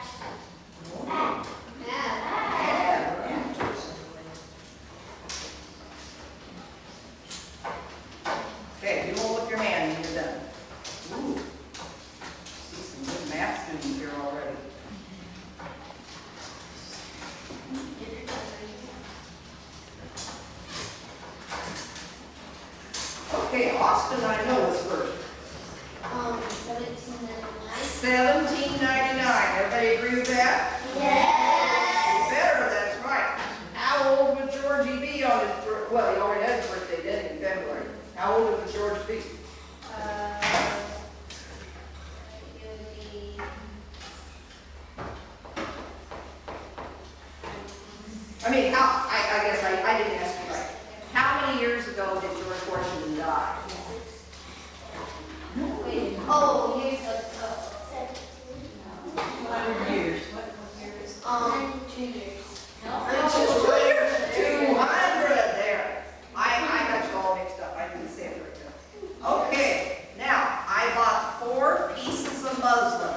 Okay, you hold up your hand when you're done. Ooh. See some good math students here already. Okay, Austin, I know is first. 1799. Everybody agree with that? Yes. Better, that's right. How old would Georgie be on his birthday? Well, he already had his birthday, didn't he, in February? How old would George be? It would be, I mean, I guess I didn't ask you right. How many years ago did George Washington die? wait, Oh, here's a 100 years. What years? 2 years. no, 200 there. I got you all mixed up. I didn't say it right there. Okay, now I bought 4 pieces of muslin.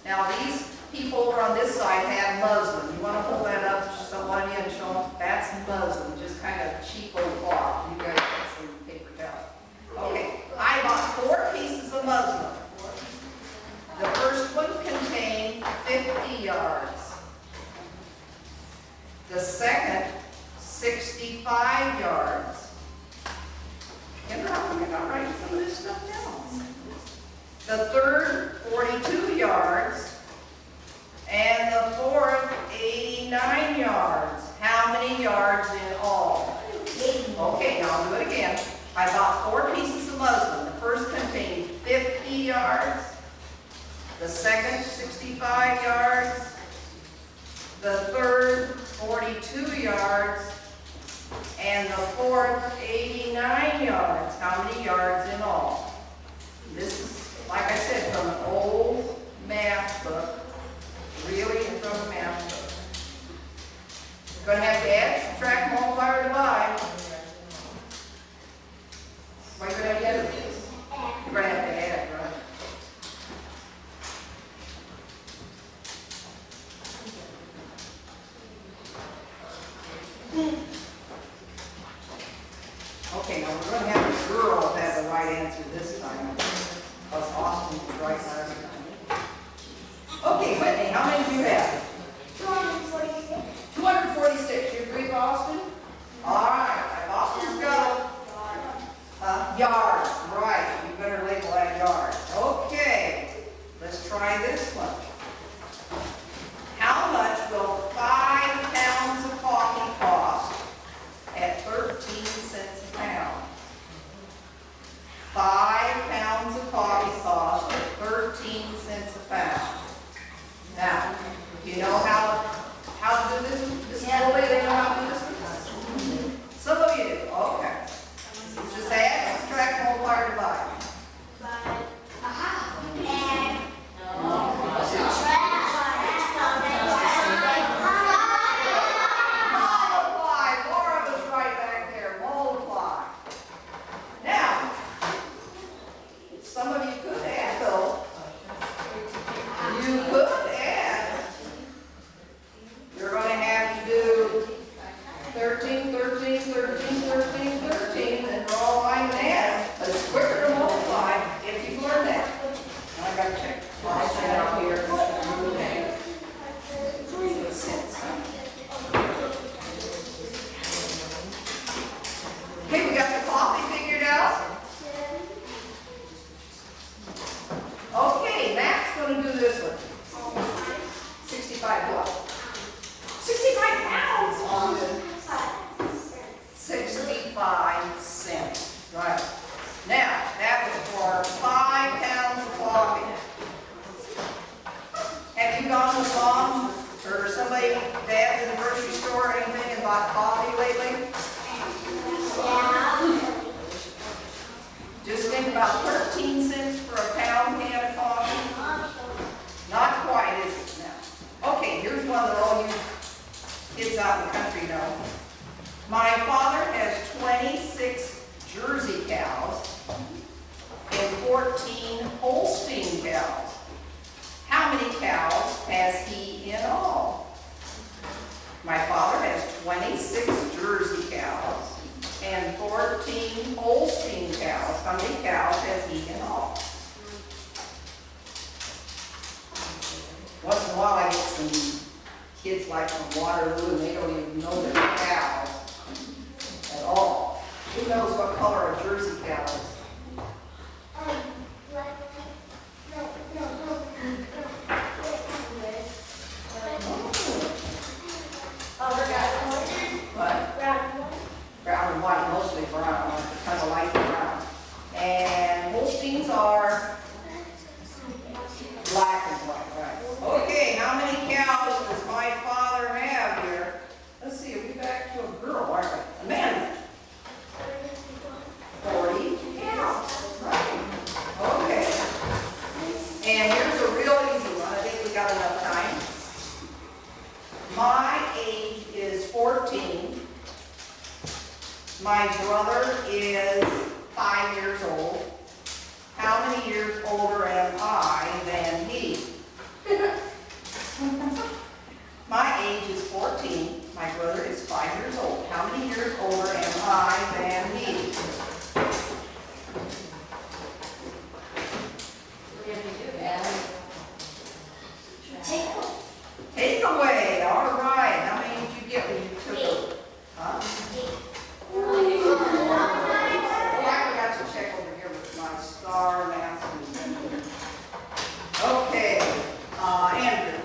Now these people over on this side have muslin. You want to hold that up to someone and show them that's muslin, just kind of cheap old cloth. You guys got some paper towel. Okay, I bought 4 pieces of muslin. The first one contained 50 yards. The second, 65 yards. And I'm not writing some of this stuff down. The third, 42 yards. And the fourth, 89 yards. How many yards in all? Okay, now I'll do it again. I bought 4 pieces of muslin. The first contained 50 yards. The second, 65 yards. The third, 42 yards. And the fourth, 89 yards. How many yards in all? This is, like I said, from an old math book. Really from a math book. You're going to have to add, subtract, multiply, or divide. What are you going to have to do? You're going to have to add, right? 13, 13, 13, 13, 13, and draw a line and add. But it's quicker to multiply if you've learned that. And I gotta check, I'll set out here. Okay. Okay, we got the coffee figured out. Okay, Matt's gonna do this one. 65 what? 65 pounds. 65 cents. Right. Now, that was for 5 pounds of coffee. Have you gone with Mom or somebody, Dad, in the grocery store or anything and bought coffee lately? Just think about 13 cents for a pound can of coffee. Not quite, is it now? Okay, here's one that all you kids out in the country know. My father has 26 Jersey cows and 14 Holstein cows. How many cows has he in all? My father has 26 Jersey cows and 14 Holstein cows. How many cows has he in all? Once in a while I get some kids like from Waterloo and they don't even know their cows at all. Who knows what color a Jersey cow is? What? Brown and white, mostly brown, kind of light brown. And Holsteins are black and white, right? Okay, how many cows does my father have here? Let's see, are we back to a girl, aren't we? Amanda. 40 cows, right? Okay. And here's a real easy one. I think we got enough time. My age is 14. My brother is 5 years old. How many years older am I than he? My age is 14. My brother is 5 years old. How many years older am I than he? Take away. All right. How many did you get when you took it? Huh? Oh, I forgot to check over here with my star math. Okay. Andrew.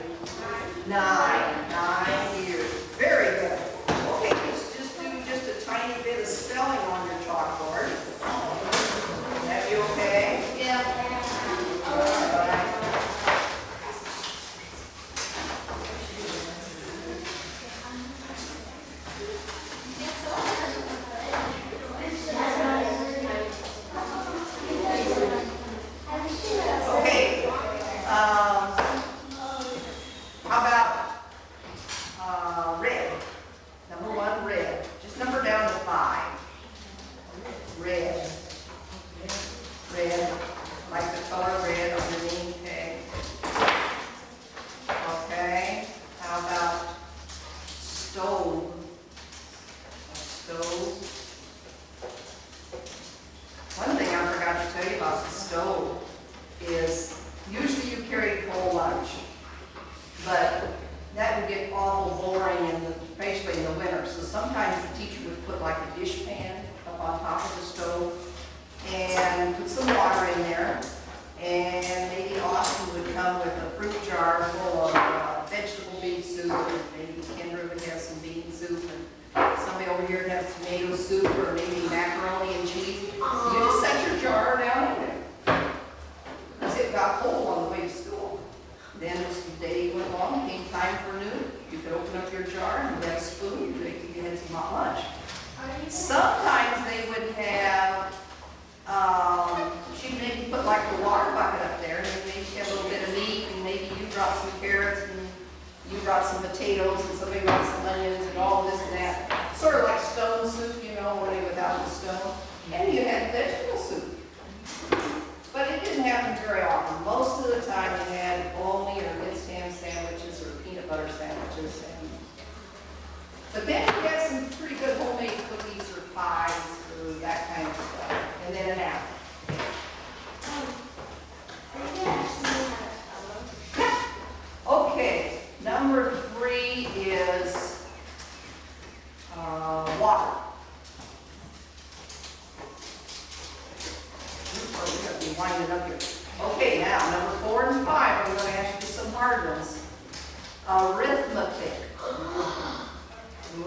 9 years. Very good. Okay, let's just do just a tiny bit of spelling on your chalkboard. Is that you okay? Yeah. All right. Okay. How about red? Number 1, red. Just number down to 5. Red. Red. Like the color red underneath. Okay. Okay. How about stove? A stove. One thing I forgot to tell you about the stove is usually you carry cold lunch, but that would get awful boring, especially in the winter. So sometimes the teacher would put like a dish pan up on top of the stove and put some water in there. And maybe Austin would come with a fruit jar full of vegetable bean soup, and maybe Kendra would have some bean soup, and somebody over here would have tomato soup, or maybe macaroni and cheese. You just set your jar down in there. Because it got cold on the way to school. Then as the day went along, came time for noon, you could open up your jar and you had a spoon, you had some hot lunch. Sometimes they would have, she'd maybe put like the water bucket up there, and then maybe have a little bit of meat, and maybe you brought some carrots, and you brought some potatoes, and somebody brought some onions, and all this and that. Sort of like stone soup, you know, only without the stone. And you had vegetable soup. But it didn't happen very often. Most of the time you had bologna or minced ham sandwiches or peanut butter sandwiches. But then you had some pretty good whole water. Oh, we gotta be winding up here. Okay, now, number 4 and 5, I'm gonna ask you some hard ones. Arithmetic.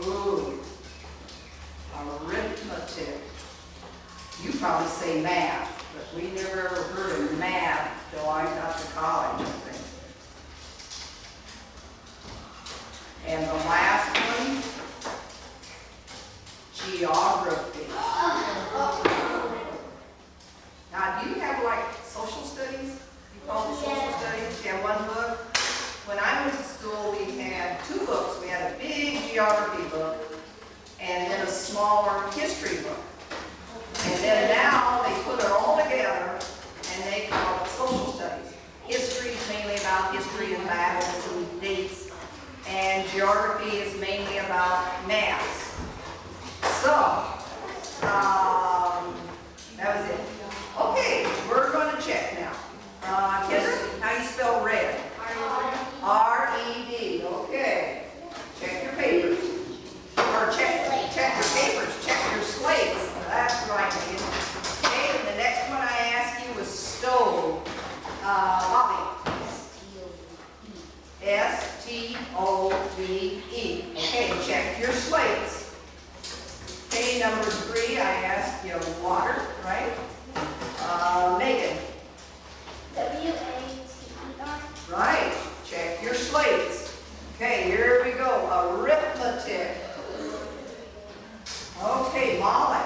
Ooh. Arithmetic. You probably say math, but we never ever heard of math till I got to college, I think. And the last one, geography. Now, do you have like social studies? You call it social studies? You have one book? When I went to school, we had 2 books. We had a big geography book and then a smaller history book. And then now they put it all together and they call it social studies. History is mainly about history and battles and dates, and geography is mainly about math. So, that was it. Okay, we're going to check now. Kendra, how do you spell red? R-E-D, okay. Check your papers. Or check your papers, check your slates. That's right, kid. Okay, and the next one I asked you was stove. Bobby. S-T-O-V-E. Okay, check your slates. Okay, number 3, I asked you water, right? Megan. W-A-T-E-R. Right, check your slates. Okay, here we go, arithmetic. Okay, Molly.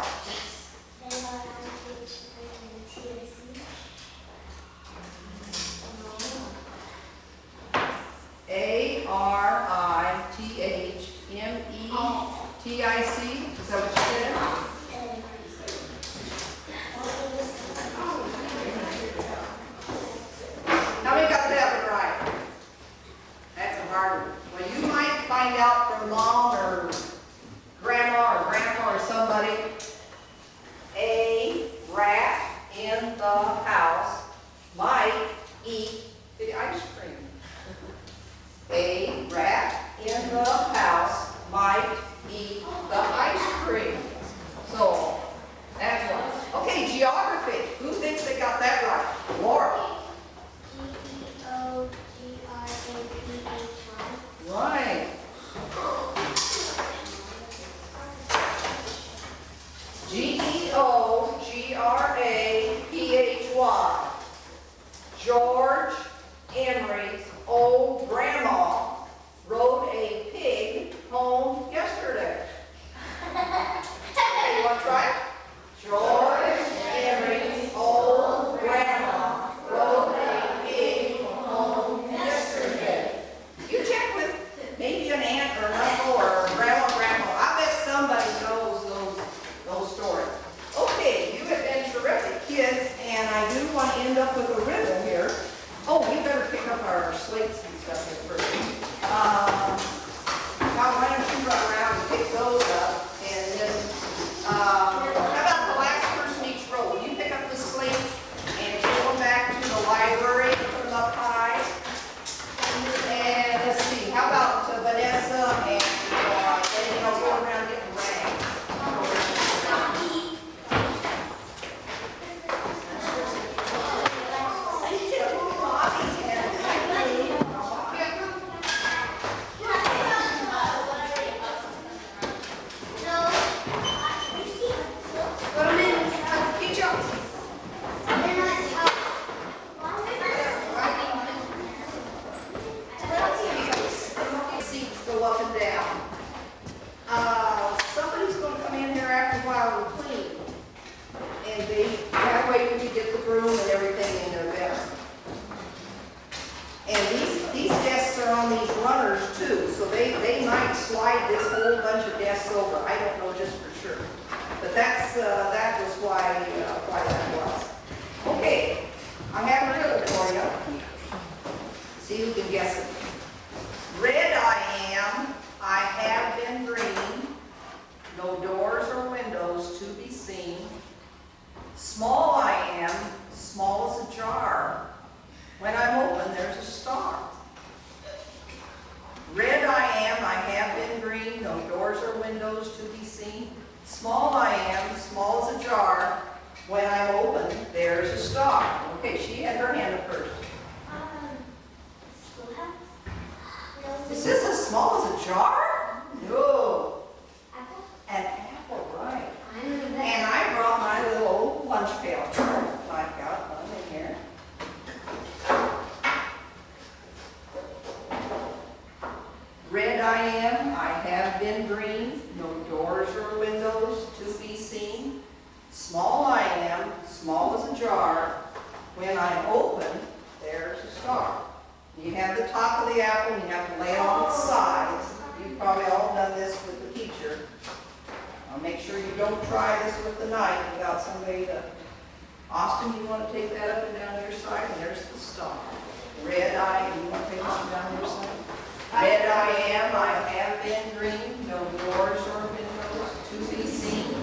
A-R-I-T-H-M-E-T-I-C. Is that what you said? How many got that one right? That's a hard one. Well, you might find out from mom or grandma or somebody. A rat in the house might eat the ice cream. A rat in the house might eat the ice cream. So, that's one. Okay, geography. Who thinks they got that right? Laura. G-E-O-G-R-A-P-H-Y. Right. G-E-O-G-R-A-P-H-Y. George Emery's old grandma rode a pig home yesterday. Okay, you want to try it? George Emery's old grandma rode a pig home yesterday. You check with maybe an aunt or an uncle or grandma. I bet somebody knows those stories. Okay, you have been terrific kids, and I do want to end up with a riddle here. Oh, we better pick up our slates and stuff here first. Now, why don't you run around and pick those up, and then, how about the last person each row? Will you pick up the slates and take them back to the library, put them up high? And let's see, how about Vanessa and go around getting rags? Seats go up and down. Somebody's going to come in here after a while and clean. And that way we can get the broom and everything in their desk. And these desks are on these runners too, so they might slide this whole bunch of desks over. I don't know just for sure. But that was why that was. Okay, I have a riddle for you. See who can guess it. Red I am, I have been green, no doors or windows to be seen. Small I am, small as a jar. When I'm open, there's a star. Red I am, I have been green, no doors or windows to to be seen. Small I am, small as a jar. When I'm open, there's a star. Okay, she had her hand up first. Schoolhouse? Is this as small as a jar? No. Apple? An apple, right. I know that. And I brought my little old lunch pail. I've got one in here. Red I am, I have been green, no doors or windows to be seen. Small I am, small as a jar. When I'm open, there's a star. You have the top of the apple, you have to lay it on its sides. You've probably all done this with the teacher. Make sure you don't try this with the knife without somebody to... Austin, you want to take that up and down your side? And there's the star. Red eye, you want to take this one down your side? Red I am, I have been green, no doors or windows to be seen.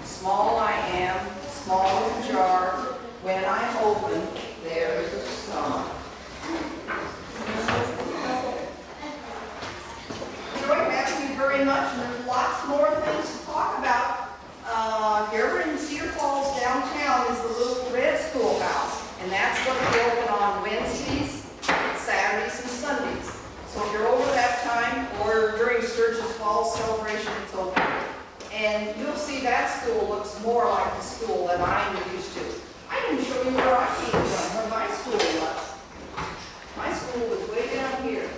Small I am, small as a jar. When I'm open, there's a star. Joy, thank you very much, and there's lots more things to talk about. If you're ever in Cedar Falls downtown is the little red schoolhouse, and that's going to be open on Wednesdays, Saturdays, and Sundays. So if you're over that time, or during Sturgis Falls celebration, it's open. And you'll see that school looks more like the school that I'm used to. I didn't show you where I came from, where my school was. My school was way down here.